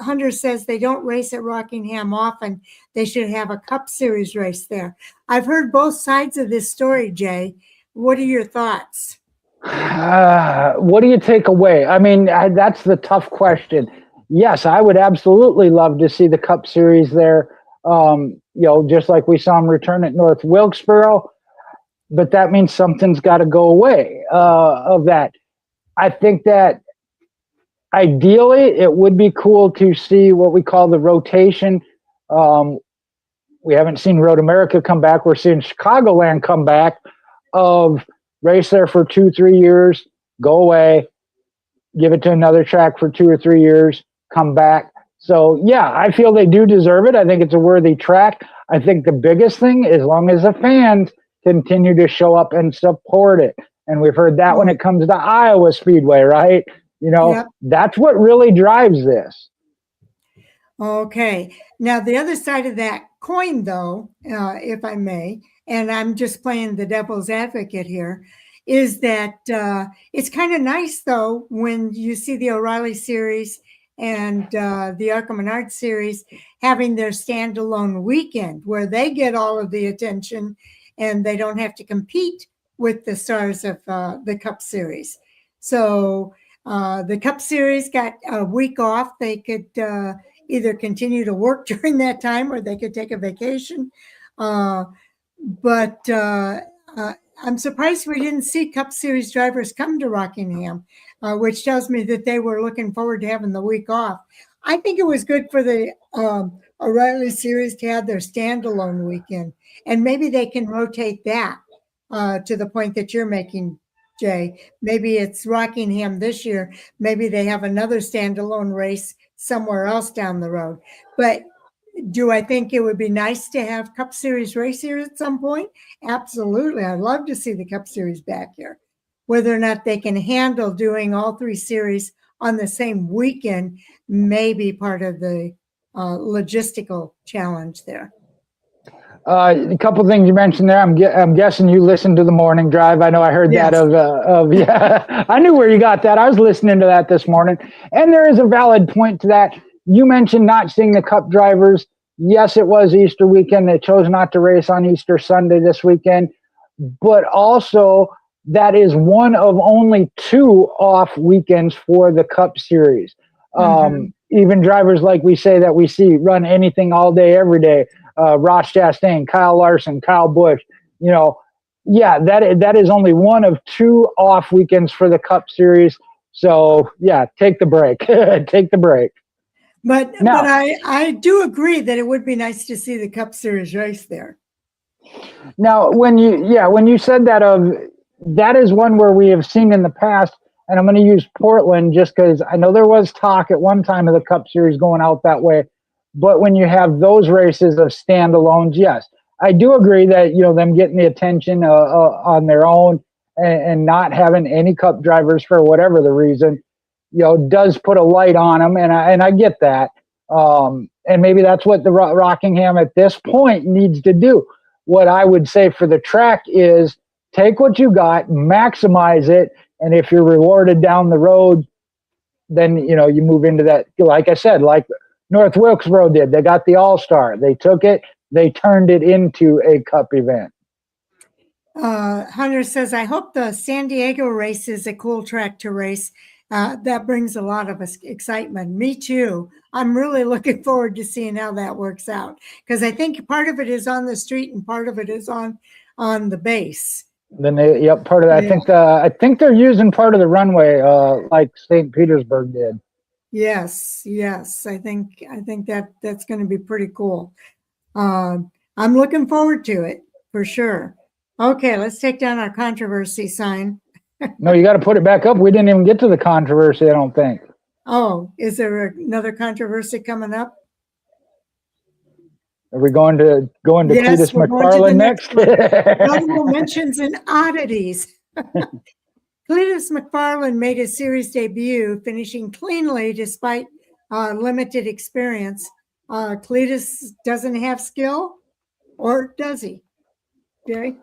Hunter says they don't race at Rockingham often. They should have a Cup Series race there. I've heard both sides of this story, Jay. What are your thoughts? What do you take away? I mean, that's the tough question. Yes, I would absolutely love to see the Cup Series there. Just like we saw them return at North Wilkesboro. But that means something's got to go away of that. I think that ideally it would be cool to see what we call the rotation. We haven't seen Road America come back. We're seeing Chicagoland come back of race there for 2-3 years, go away, give it to another track for 2 or 3 years, come back. So, yeah, I feel they do deserve it. I think it's a worthy track. I think the biggest thing, as long as the fans continue to show up and support it. And we've heard that when it comes to Iowa Speedway, right? That's what really drives this. Okay. Now, the other side of that coin, though, if I may, and I'm just playing the devil's advocate here, is that it's kind of nice, though, when you see the O'Reilly Series and the ARCA Menard Series having their standalone weekend where they get all of the attention and they don't have to compete with the stars of the Cup Series. So the Cup Series got a week off. They could either continue to work during that time or they could take a vacation. But I'm surprised we didn't see Cup Series drivers come to Rockingham, which tells me that they were looking forward to having the week off. I think it was good for the O'Reilly Series to have their standalone weekend, and maybe they can rotate that to the point that you're making, Jay. Maybe it's Rockingham this year. Maybe they have another standalone race somewhere else down the road. But do I think it would be nice to have Cup Series race here at some point? Absolutely. I'd love to see the Cup Series back here. Whether or not they can handle doing all 3 series on the same weekend may be part of the logistical challenge there. A couple of things you mentioned there. I'm guessing you listened to the morning drive. I know I heard that yeah. I knew where you got that. I was listening to that this morning. And there is a valid point to that. You mentioned not seeing the Cup drivers. Yes, it was Easter weekend. They chose not to race on Easter Sunday this weekend. But also, that is one of only 2 off weekends for the Cup Series. Even drivers like we say that we see run anything all day, every day. Ross Chastain, Kyle Larson, Kyle Busch, that is only one of 2 off weekends for the Cup Series. So, yeah, take the break. Take the break. But I do agree that it would be nice to see the Cup Series race there. Now, when you said that is one where we have seen in the past, and I'm going to use Portland just because I know there was talk at one time of the Cup Series going out that way. But when you have those races of standalones, yes, I do agree that, them getting the attention on their own and not having any Cup drivers for whatever the reason, does put a light on them. And I get that. And maybe that's what the Rockingham at this point needs to do. What I would say for the track is take what you got, maximize it. And if you're rewarded down the road, then, you move into that, like I said, like North Wilkesboro did. They got the All-Star. They took it. They turned it into a Cup event. Hunter says, I hope the San Diego race is a cool track to race. That brings a lot of excitement. Me too. I'm really looking forward to seeing how that works out because I think part of it is on the street and part of it is on the base. Then part of that. Yeah. I think they're using part of the runway like St. Petersburg did. Yes. I think that's going to be pretty cool. I'm looking forward to it for sure. Okay, let's take down our controversy sign. No, you got to put it back up. We didn't even get to the controversy, I don't think. Oh, is there another controversy coming up? Are we going to yes, Cletus McFarland next? Notable mentions and oddities. Cletus McFarland made his series debut, finishing cleanly despite limited experience. Cletus doesn't have skill, or does he? Jerry?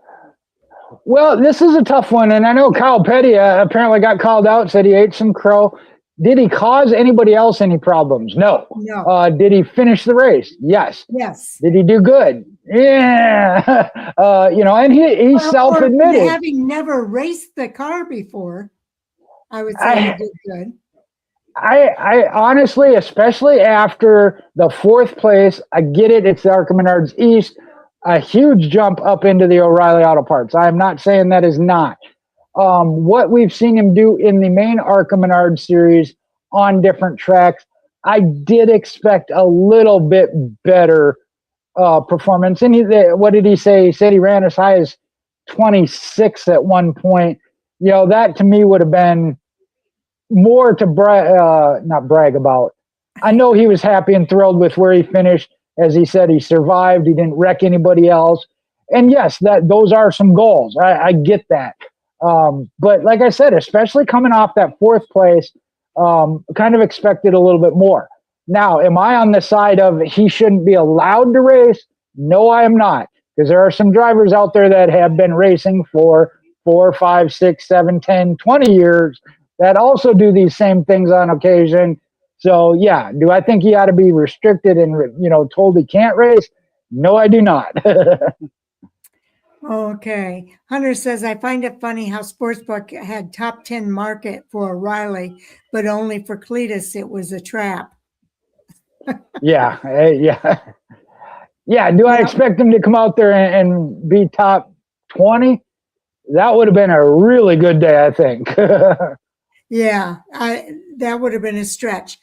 Well, this is a tough one, and I know Kyle Petty apparently got called out, said he ate some crow. Did he cause anybody else any problems? No. No. Did he finish the race? Yes. Yes. Did he do good? Yeah. And he self-admitted. Having never raced the car before, I would say he did good. I honestly, especially after the 4th place, I get it. It's the ARCA East, a huge jump up into the O'Reilly Auto Parts. I am not saying that is not. What we've seen him do in the main ARCA Series on different tracks, I did expect a little bit better performance. And what did he say? He said he ran as high as 26 at one point. That to me would have been more to not brag about. I know he was happy and thrilled with where he finished. As he said, he survived. He didn't wreck anybody else. And yes, those are some goals. I get that. But like I said, especially coming off that 4th place, kind of expected a little bit more. Now, am I on the side of he shouldn't be allowed to race? No, I am not. Because there are some drivers out there that have been racing for 4, 5, 6, 7, 10, 20 years that also do these same things on occasion. So, yeah, do I think he ought to be restricted and, told he can't race? No, I do not. Okay. Hunter says, I find it funny how Sportsbook had top 10 market for O'Reilly, but only for Cletus, it was a trap. Yeah. Yeah. Do I expect him to come out there and be top 20? That would have been a really good day, I think. Yeah, that would have been a stretch.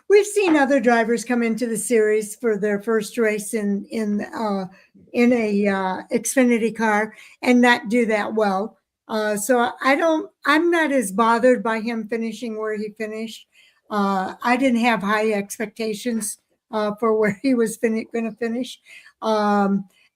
We've seen other drivers come into the series for their first race in a Xfinity car and not do that well. So I'm not as bothered by him finishing where he finished. I didn't have high expectations for where he was going to finish.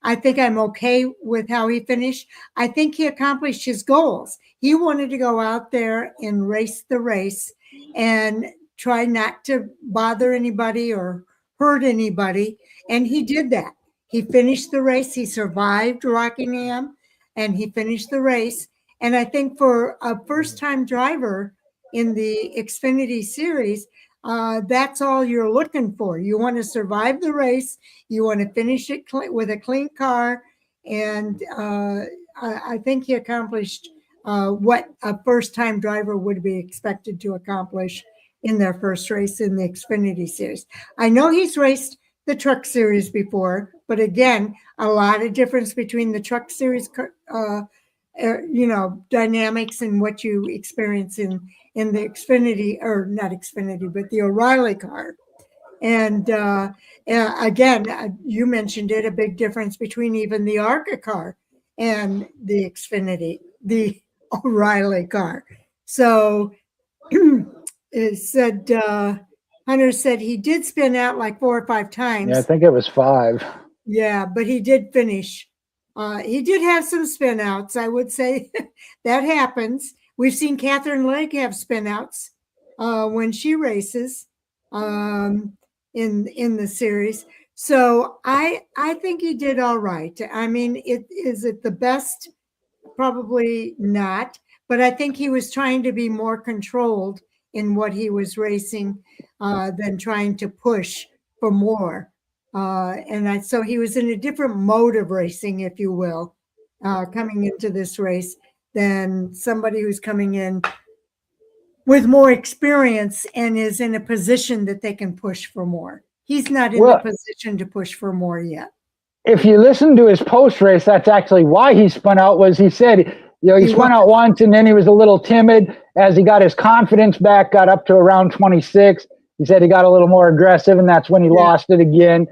I think I'm okay with how he finished. I think he accomplished his goals. He wanted to go out there and race the race and try not to bother anybody or hurt anybody. And he did that. He finished the race. He survived Rockingham and he finished the race. And I think for a first-time driver in the Xfinity Series, that's all you're looking for. You want to survive the race. You want to finish it with a clean car. And I think he accomplished what a first-time driver would be expected to accomplish in their first race in the Xfinity Series. I know he's raced the Truck Series before, but again, a lot of difference between the Truck Series, dynamics and what you experience in the Xfinity, or not Xfinity, but the O'Reilly car. And again, you mentioned it, a big difference between even the ARCA car and the Xfinity, the O'Reilly car. So it said, Hunter said he did spin out like 4 or 5 times. Yeah, I think it was 5. Yeah, but he did finish. He did have some spin outs. I would say that happens. We've seen Catherine Legg have spin outs when she races in the series. So I think he did all right. I mean, is it the best? Probably not. But I think he was trying to be more controlled in what he was racing than trying to push for more. So he was in a different mode of racing, if you will, coming into this race than somebody who's coming in with more experience and is in a position that they can push for more. He's not in the position to push for more yet. If you listen to his post-race, that's actually why he spun out. Was he said, he spun out once and then he was a little timid. As he got his confidence back, got up to around 26. He said he got a little more aggressive, and that's when he lost it again.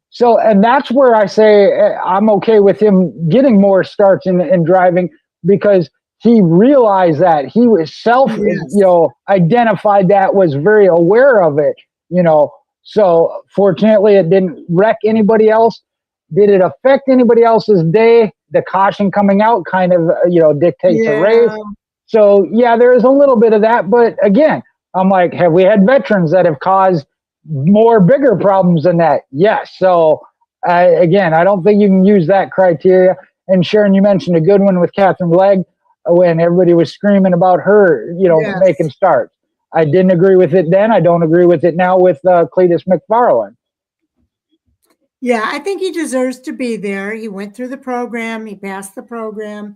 So, and that's where I say I'm okay with him getting more starts in driving, because he realized that he was identified that, was very aware of it, So fortunately, it didn't wreck anybody else. Did it affect anybody else's day? The caution coming out kind of, dictates a race. So yeah, there is a little bit of that, but again, I'm like, have we had veterans that have caused more bigger problems than that? Yes. So again, I don't think you can use that criteria. And Sharon, you mentioned a good one with Catherine Legg when everybody was screaming about her, Yes. making starts. I didn't agree with it then. I don't agree with it now with Cletus McFarland. Yeah, I think he deserves to be there. He went through the program. He passed the program.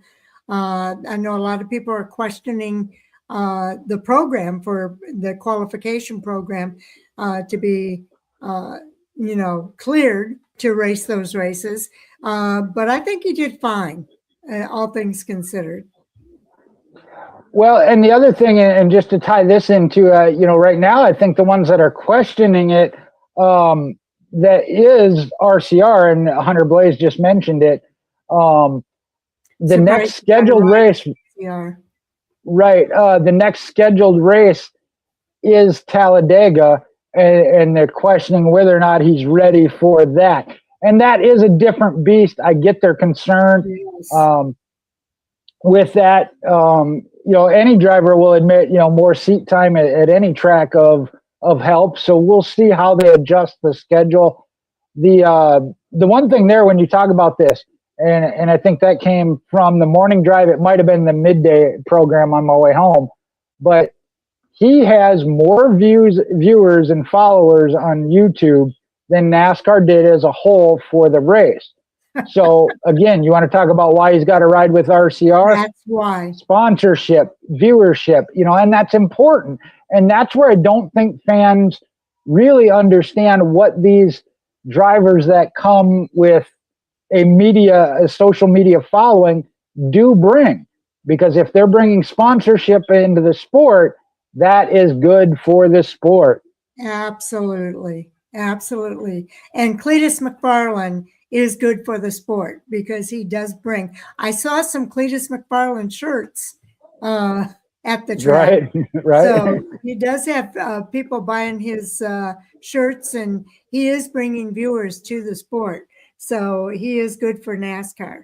I know a lot of people are questioning the program for the qualification program to be, cleared to race those races. But I think he did fine, all things considered. Well, and the other thing, and just to tie this into, right now, I think the ones that are questioning it, that is RCR, and Hunter Blaze just mentioned it. The next scheduled race, right? The next scheduled race is Talladega, and they're questioning whether or not he's ready for that. And that is a different beast. I get their concern. Yes. With that, any driver will admit, more seat time at any track of help. So we'll see how they adjust the schedule. The one thing there when you talk about this, and I think that came from the morning drive, it might have been the midday program on my way home, but he has more viewers and followers on YouTube than NASCAR did as a whole for the race. So again, you want to talk about why he's got to ride with RCR? That's why. Sponsorship, viewership, and that's important. And that's where I don't think fans really understand what these drivers that come with a social media following do bring. Because if they're bringing sponsorship into the sport, that is good for the sport. Absolutely. Absolutely. And Cletus McFarland is good for the sport because he does bring. I saw some Cletus McFarland shirts at the track. Right. So he does have people buying his shirts, and he is bringing viewers to the sport. So he is good for NASCAR.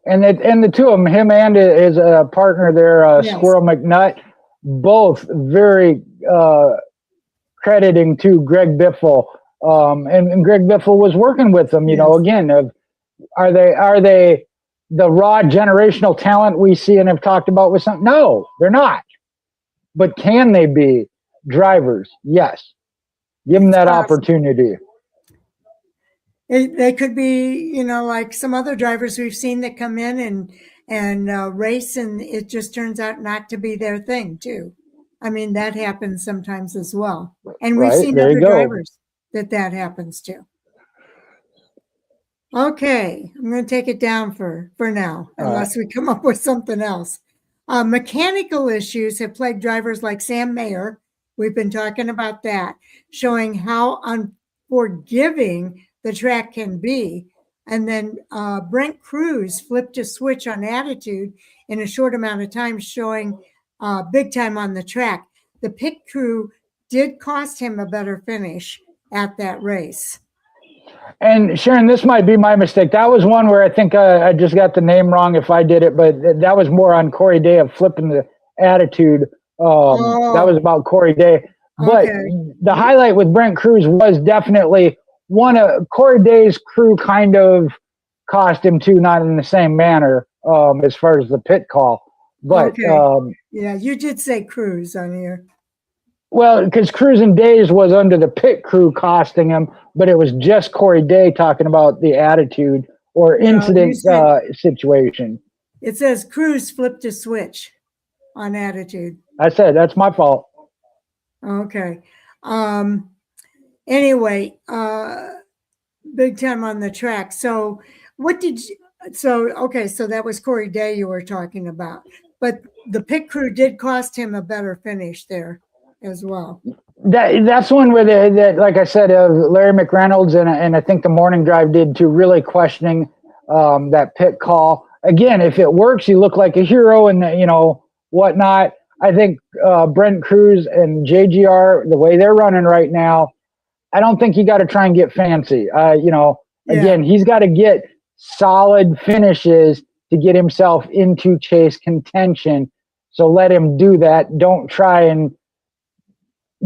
And the two of them, him and his partner there, yes. Squirrel McNutt, both very crediting to Greg Biffle. And Greg Biffle was working with them, yes. Again, are they the raw generational talent we see and have talked about with some? No, they're not. But can they be drivers? Yes. Give them that opportunity. They could be, like some other drivers we've seen that come in and race, and it just turns out not to be their thing too. I mean, that happens sometimes as well. And we've seen other drivers that happens to. Okay, I'm going to take it down for now, unless we come up with something else. Mechanical issues have plagued drivers like Sam Mayer. We've been talking about that, showing how unforgiving the track can be. And then Brent Cruz flipped a switch on attitude in a short amount of time, showing big time on the track. The pit crew did cost him a better finish at that race. And Sharon, this might be my mistake. That was one where I think I just got the name wrong if I did it, but that was more on Corey Day of flipping the attitude. That was about Corey Day. But the highlight with Brent Cruz was definitely one of Corey Day's crew kind of cost him too, not in the same manner as far as the pit call. But yeah, you did say Cruz on here. Well, because Cruz and Days was under the pit crew costing him, but it was just Corey Day talking about the attitude or incident situation. It says Cruz flipped a switch on attitude. I said that's my fault. Okay. Anyway, big time on the track. So so that was Corey Day you were talking about, but the pit crew did cost him a better finish there as well. That's one where that, like I said, Larry McReynolds and I think the morning drive did too, really questioning that pit call. Again, if it works, you look like a hero and whatnot. I think Brent Cruz and JGR, the way they're running right now, I don't think you got to try and get fancy. Again, he's got to get solid finishes to get himself into chase contention. So let him do that. Don't try and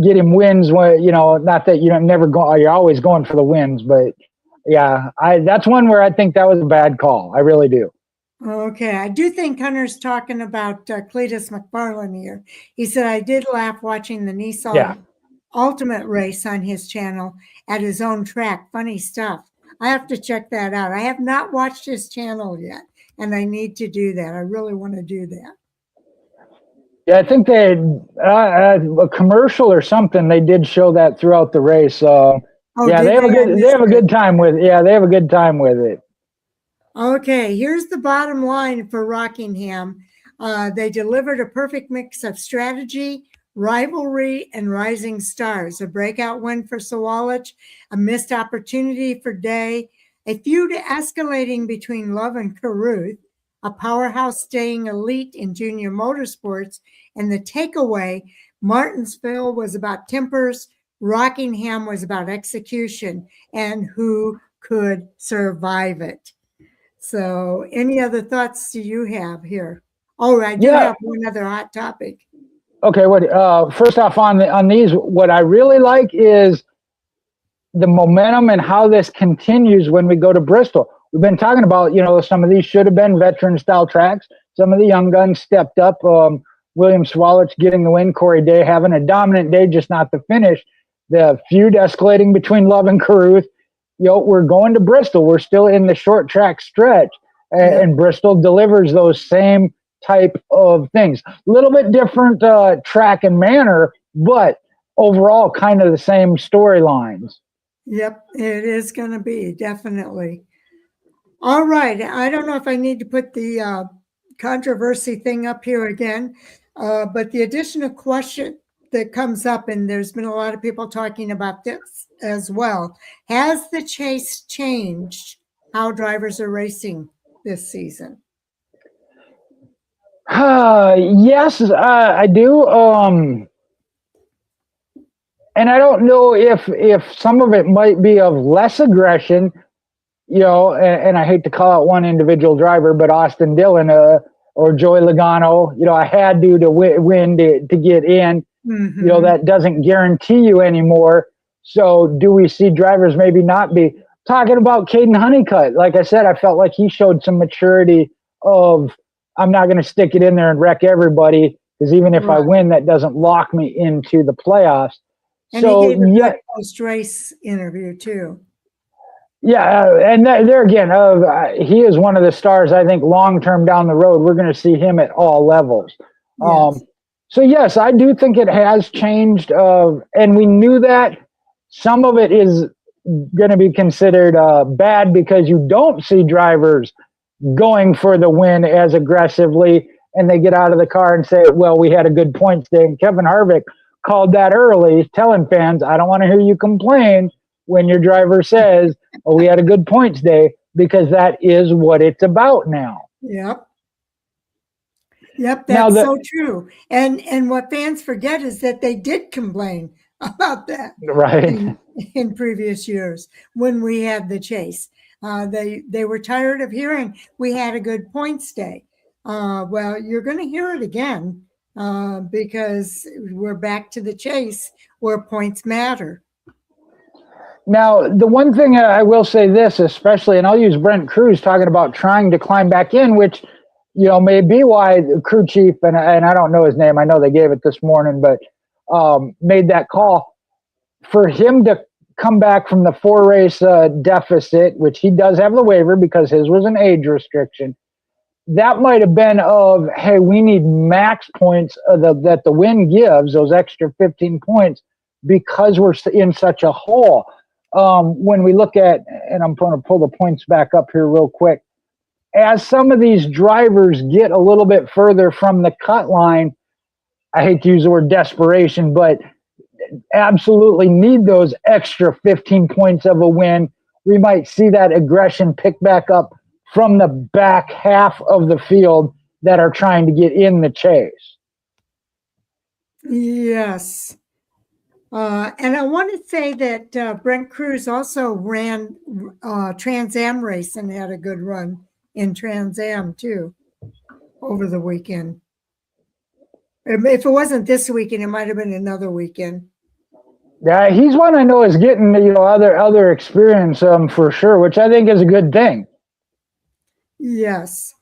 get him wins when, not that you're always going for the wins, but yeah, that's one where I think that was a bad call. I really do. Okay, I do think Hunter's talking about Cletus McFarlane here. He said, I did laugh watching the Nissan Ultimate race on his channel at his own track. Funny stuff. I have to check that out. I have not watched his channel yet, and I need to do that. I really want to do that. Yeah, I think they a commercial or something. They did show that throughout the race. They have a good time with. Yeah, they have a good time with it. Okay, here's the bottom line for Rockingham. They delivered a perfect mix of strategy, rivalry, and rising stars. A breakout win for Sawalich, a missed opportunity for Day, a feud escalating between Love and Carruth, a powerhouse staying elite in junior motorsports, and the takeaway, Martinsville was about tempers, Rockingham was about execution, and who could survive it. So any other thoughts do you have here? Oh, I do have one other hot topic. Okay, first off on these, what I really like is the momentum and how this continues when we go to Bristol. We've been talking about, some of these should have been veteran style tracks. Some of the young guns stepped up. William Sawalich getting the win, Corey Day having a dominant day, just not the finish. The feud escalating between Love and Carruth. We're going to Bristol. We're still in the short track stretch, and Bristol delivers those same type of things. A little bit different track and manner, but overall kind of the same storylines. Yep, it is going to be, definitely. All right. I don't know if I need to put the controversy thing up here again, but the additional question that comes up, and there's been a lot of people talking about this as well. Has the chase changed how drivers are racing this season? Yes, I do. And I don't know if some of it might be of less aggression, and I hate to call out one individual driver, but Austin Dillon or Joey Logano, I had to win to get in. Mm-hmm. That doesn't guarantee you anymore. So do we see drivers maybe not be talking about Caden Honeycutt? Like I said, I felt like he showed some maturity of, I'm not going to stick it in there and wreck everybody, because even if I win, that doesn't lock me into the playoffs. And so, he gave a post-race interview too. Yeah, and there again, he is one of the stars. I think long-term down the road, we're going to see him at all levels. Yes. So yes, I do think it has changed, and we knew that. Some of it is going to be considered bad because you don't see drivers going for the win as aggressively, and they get out of the car and say, well, we had a good points day. And Kevin Harvick called that early, telling fans, I don't want to hear you complain when your driver says, oh, we had a good points day, because that is what it's about now. Yep, that's so true. And what fans forget is that they did complain about that in previous years when we had the chase. They were tired of hearing we had a good points day. Well, you're going to hear it again because we're back to the chase where points matter. Now, the one thing I will say this, especially, and I'll use Brent Cruz talking about trying to climb back in, which, may be why the crew chief, and I don't know his name, I know they gave it this morning, but made that call for him to come back from the 4-race deficit, which he does have the waiver because his was an age restriction. That might have been of, hey, we need max points that the win gives, those extra 15 points, because we're in such a hole. When we look at, and I'm going to pull the points back up here real quick, as some of these drivers get a little bit further from the cut line, I hate to use the word desperation, but absolutely need those extra 15 points of a win. We might see that aggression pick back up from the back half of the field that are trying to get in the chase. Yes. And I want to say that Brent Cruz also ran Trans Am race and had a good run in Trans Am too over the weekend. If it wasn't this weekend, it might have been another weekend. Yeah, he's one I know is getting other experience for sure, which I think is a good thing. Yes.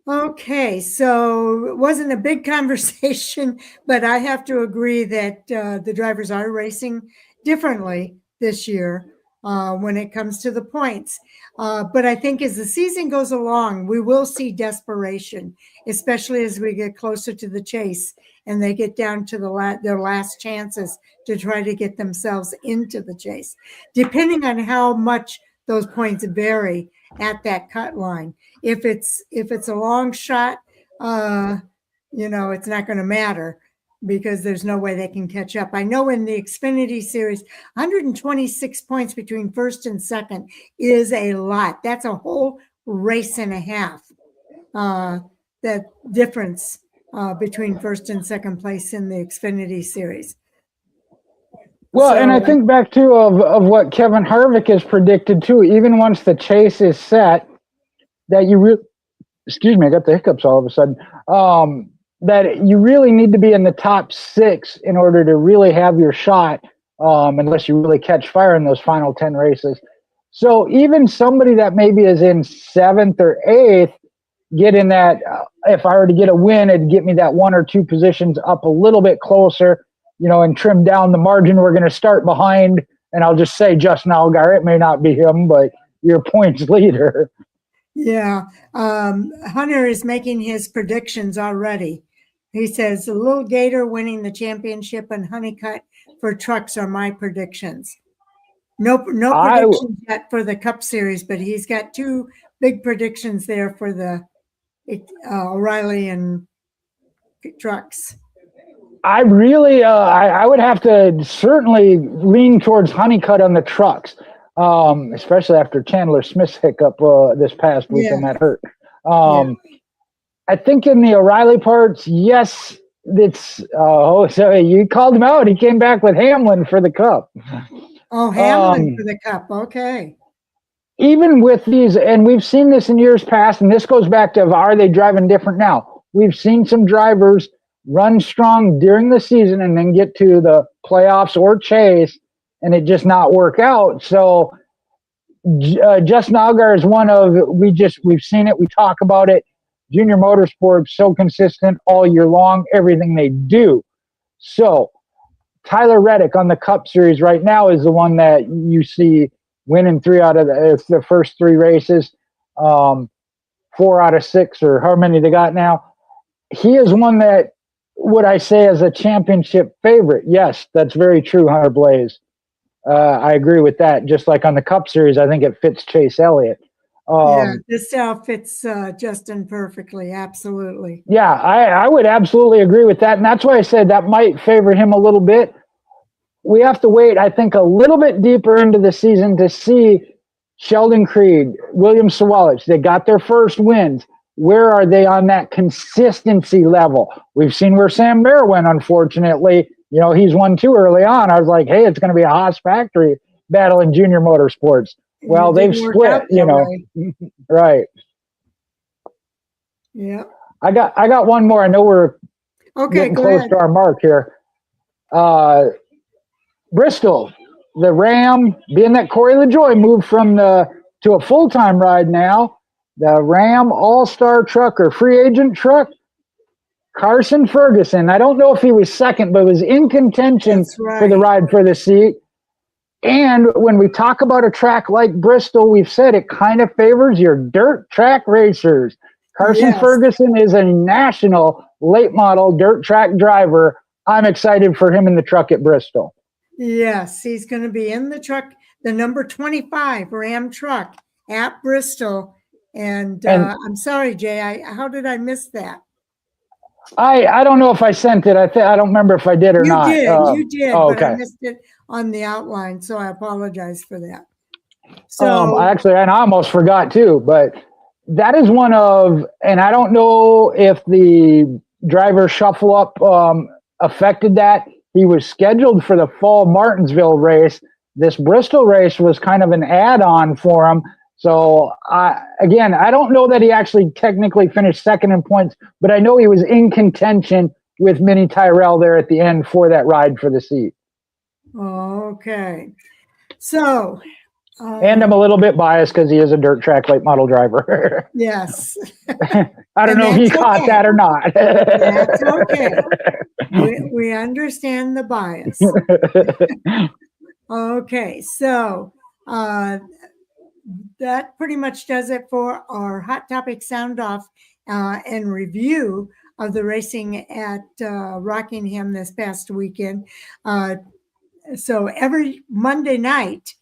Okay, so it wasn't a big conversation, but I have to agree that the drivers are racing differently this year when it comes to the points. But I think as the season goes along, we will see desperation, especially as we get closer to the chase and they get down to their last chances to try to get themselves into the chase, depending on how much those points vary at that cut line. If it's a long shot, it's not going to matter because there's no way they can catch up. I know in the Xfinity Series, 126 points between first and second is a lot. That's a whole race and a half. That difference between first and second place in the Xfinity Series. Well, and I think back to of what Kevin Harvick has predicted too. Even once the chase is set, that excuse me, I got the hiccups all of a sudden. That you really need to be in the top 6 in order to really have your shot, unless you really catch fire in those final 10 races. So even somebody that maybe is in 7th or 8th, get in that. If I were to get a win, it'd get me that 1 or 2 positions up a little bit closer. And trim down the margin. We're going to start behind, and I'll just say Justin Allgaier. It may not be him, but your points leader. Yeah. Hunter is making his predictions already. He says the Little Gator winning the championship and Honeycutt for trucks are my predictions. No predictions yet for the Cup Series, but he's got 2 big predictions there for the O'Reilly and trucks. I really, I would have to certainly lean towards Honeycutt on the trucks, especially after Chandler Smith's hiccup this past weekend that hurt. I think in the O'Reilly parts, yes, it's. So you called him out. He came back with Hamlin for the Cup. Oh, Hamlin for the Cup. Okay. Even with these, and we've seen this in years past, and this goes back to are they driving different now? We've seen some drivers run strong during the season and then get to the playoffs or chase and it just not work out. So Justin Allgaier is one of, we've seen it. We talk about it. Junior Motorsports, so consistent all year long, everything they do. So Tyler Reddick on the Cup Series right now is the one that you see winning 3 out of the first 3 races, 4 out of 6 or how many they got now. He is one that, would I say, as a championship favorite? Yes, that's very true, Hunter Blaze. I agree with that. Just like on the Cup Series, I think it fits Chase Elliott. This fits Justin perfectly. Absolutely. Yeah, I would absolutely agree with that. And that's why I said that might favor him a little bit. We have to wait, I think, a little bit deeper into the season to see Sheldon Creed, William Sawalich. They got their first wins. Where are they on that consistency level? We've seen where Sam Mayer went, unfortunately. He's won too early on. I was like, hey, it's going to be a Haas factory battle in Junior Motorsports. Well, they've split, right. Yeah. I got one more. I know we're getting close to our mark here. Bristol, the Ram, being that Corey LaJoie moved to a full-time ride now, the Ram All-Star Trucker, free agent truck, Carson Ferguson. I don't know if he was second, but was in contention for the ride for the seat. And when we talk about a track like Bristol, we've said it kind of favors your dirt track racers. Carson Ferguson is a national late model dirt track driver. I'm excited for him in the truck at Bristol. Yes, he's going to be in the truck, the number 25 Ram truck at Bristol. And I'm sorry, Jay, how did I miss that? I don't know if I sent it. I don't remember if I did or not. You did, but I missed it on the outline, so I apologize for that. So and I almost forgot too, but that is one of, and I don't know if the driver shuffle up affected that. He was scheduled for the fall Martinsville race. This Bristol race was kind of an add-on for him. So again, I don't know that he actually technically finished second in points, but I know he was in contention with Minnie Tyrell there at the end for that ride for the seat. Okay. So. And I'm a little bit biased because he is a dirt track late model driver. Yes. I don't know if he caught that or not. That's okay. We understand the bias. Okay, so that pretty much does it for our Hot Topic Sound Off and review of the racing at Rockingham this past weekend. So every Monday night,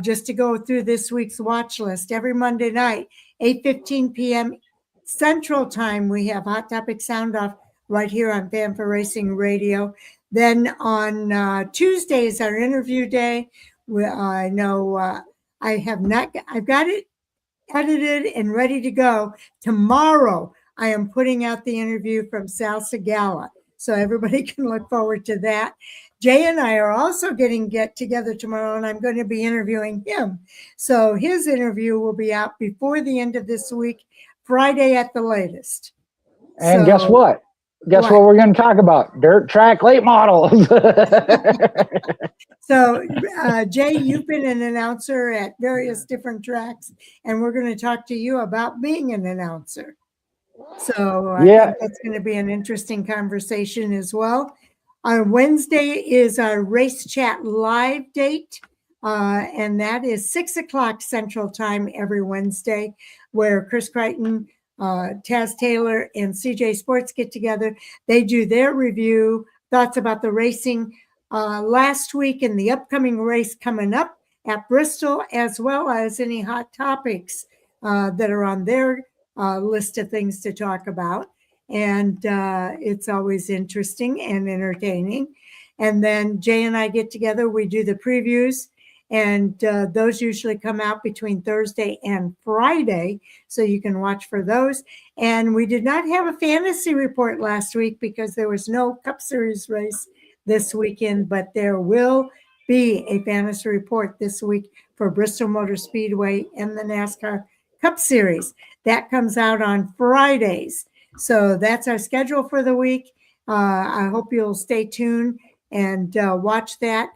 just to go through this week's watch list, every Monday night, 8:15 p.m. Central Time, we have Hot Topic Sound Off right here on Fan for Racing Radio. Then on Tuesdays, our interview day. I know I've got it edited and ready to go. Tomorrow, I am putting out the interview from Sal Segala, so everybody can look forward to that. Jay and I are also get together tomorrow, and I'm going to be interviewing him. So his interview will be out before the end of this week, Friday at the latest. And guess what? Guess what we're going to talk about? Dirt track late models. So, Jay, you've been an announcer at various different tracks, and we're going to talk to you about being an announcer. So I think that's going to be an interesting conversation as well. On Wednesday is our Race Chat live date, and that is 6 o'clock Central Time every Wednesday, where Chris Crichton, Taz Taylor, and CJ Sports get together. They do their review, thoughts about the racing last week and the upcoming race coming up at Bristol, as well as any hot topics that are on their list of things to talk about. And it's always interesting and entertaining. And then Jay and I get together, we do the previews, and those usually come out between Thursday and Friday, so you can watch for those. And we did not have a fantasy report last week because there was no Cup Series race this weekend, but there will be a fantasy report this week for Bristol Motor Speedway and the NASCAR Cup Series. That comes out on Fridays. So that's our schedule for the week. I hope you'll stay tuned and watch that.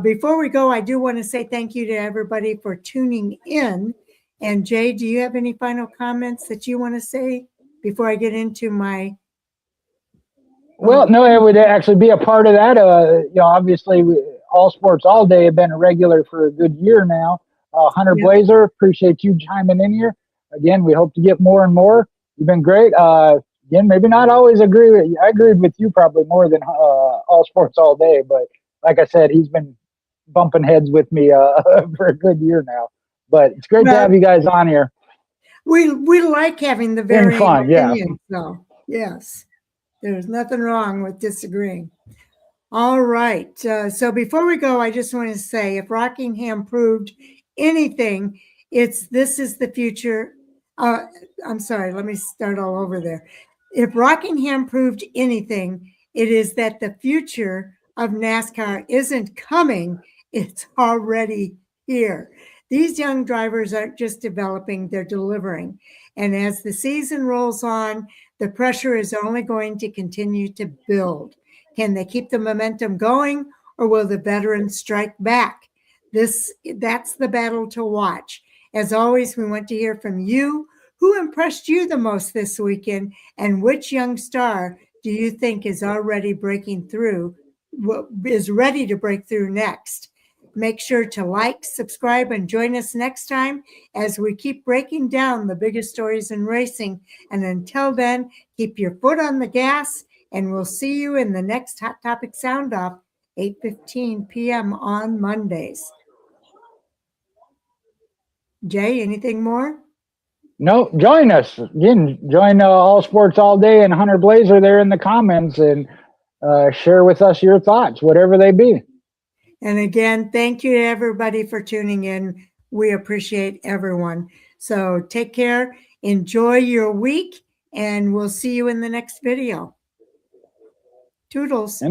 Before we go, I do want to say thank you to everybody for tuning in. And Jay, do you have any final comments that you want to say before I get into my... Well, no, it would actually be a part of that. Obviously, All Sports All Day have been a regular for a good year now. Hunter Blazer, appreciate you chiming in here. Again, we hope to get more and more. You've been great. Again, maybe not always agree with you. I agreed with you probably more than All Sports All Day, but like I said, he's been bumping heads with me for a good year now. But it's great to have you guys on here. We like having the varying opinions, though. Yes, there's nothing wrong with disagreeing. All right. So before we go, I just want to say, if Rockingham proved anything, this is the future. I'm sorry, let me start all over there. If Rockingham proved anything, it is that the future of NASCAR isn't coming, it's already here. These young drivers aren't just developing, they're delivering. And as the season rolls on, the pressure is only going to continue to build. Can they keep the momentum going, or will the veterans strike back? That's the battle to watch. As always, we want to hear from you. Who impressed you the most this weekend, and which young star do you think is already breaking through, is ready to break through next? Make sure to like, subscribe, and join us next time as we keep breaking down the biggest stories in racing. And until then, keep your foot on the gas, and we'll see you in the next Hot Topic Sound Off, 8:15 p.m. on Mondays. Jay, anything more? No, join us. Again, join All Sports All Day and Hunter Blazer there in the comments, and share with us your thoughts, whatever they be. And again, thank you to everybody for tuning in. We appreciate everyone. So take care, enjoy your week, and we'll see you in the next video. Toodles.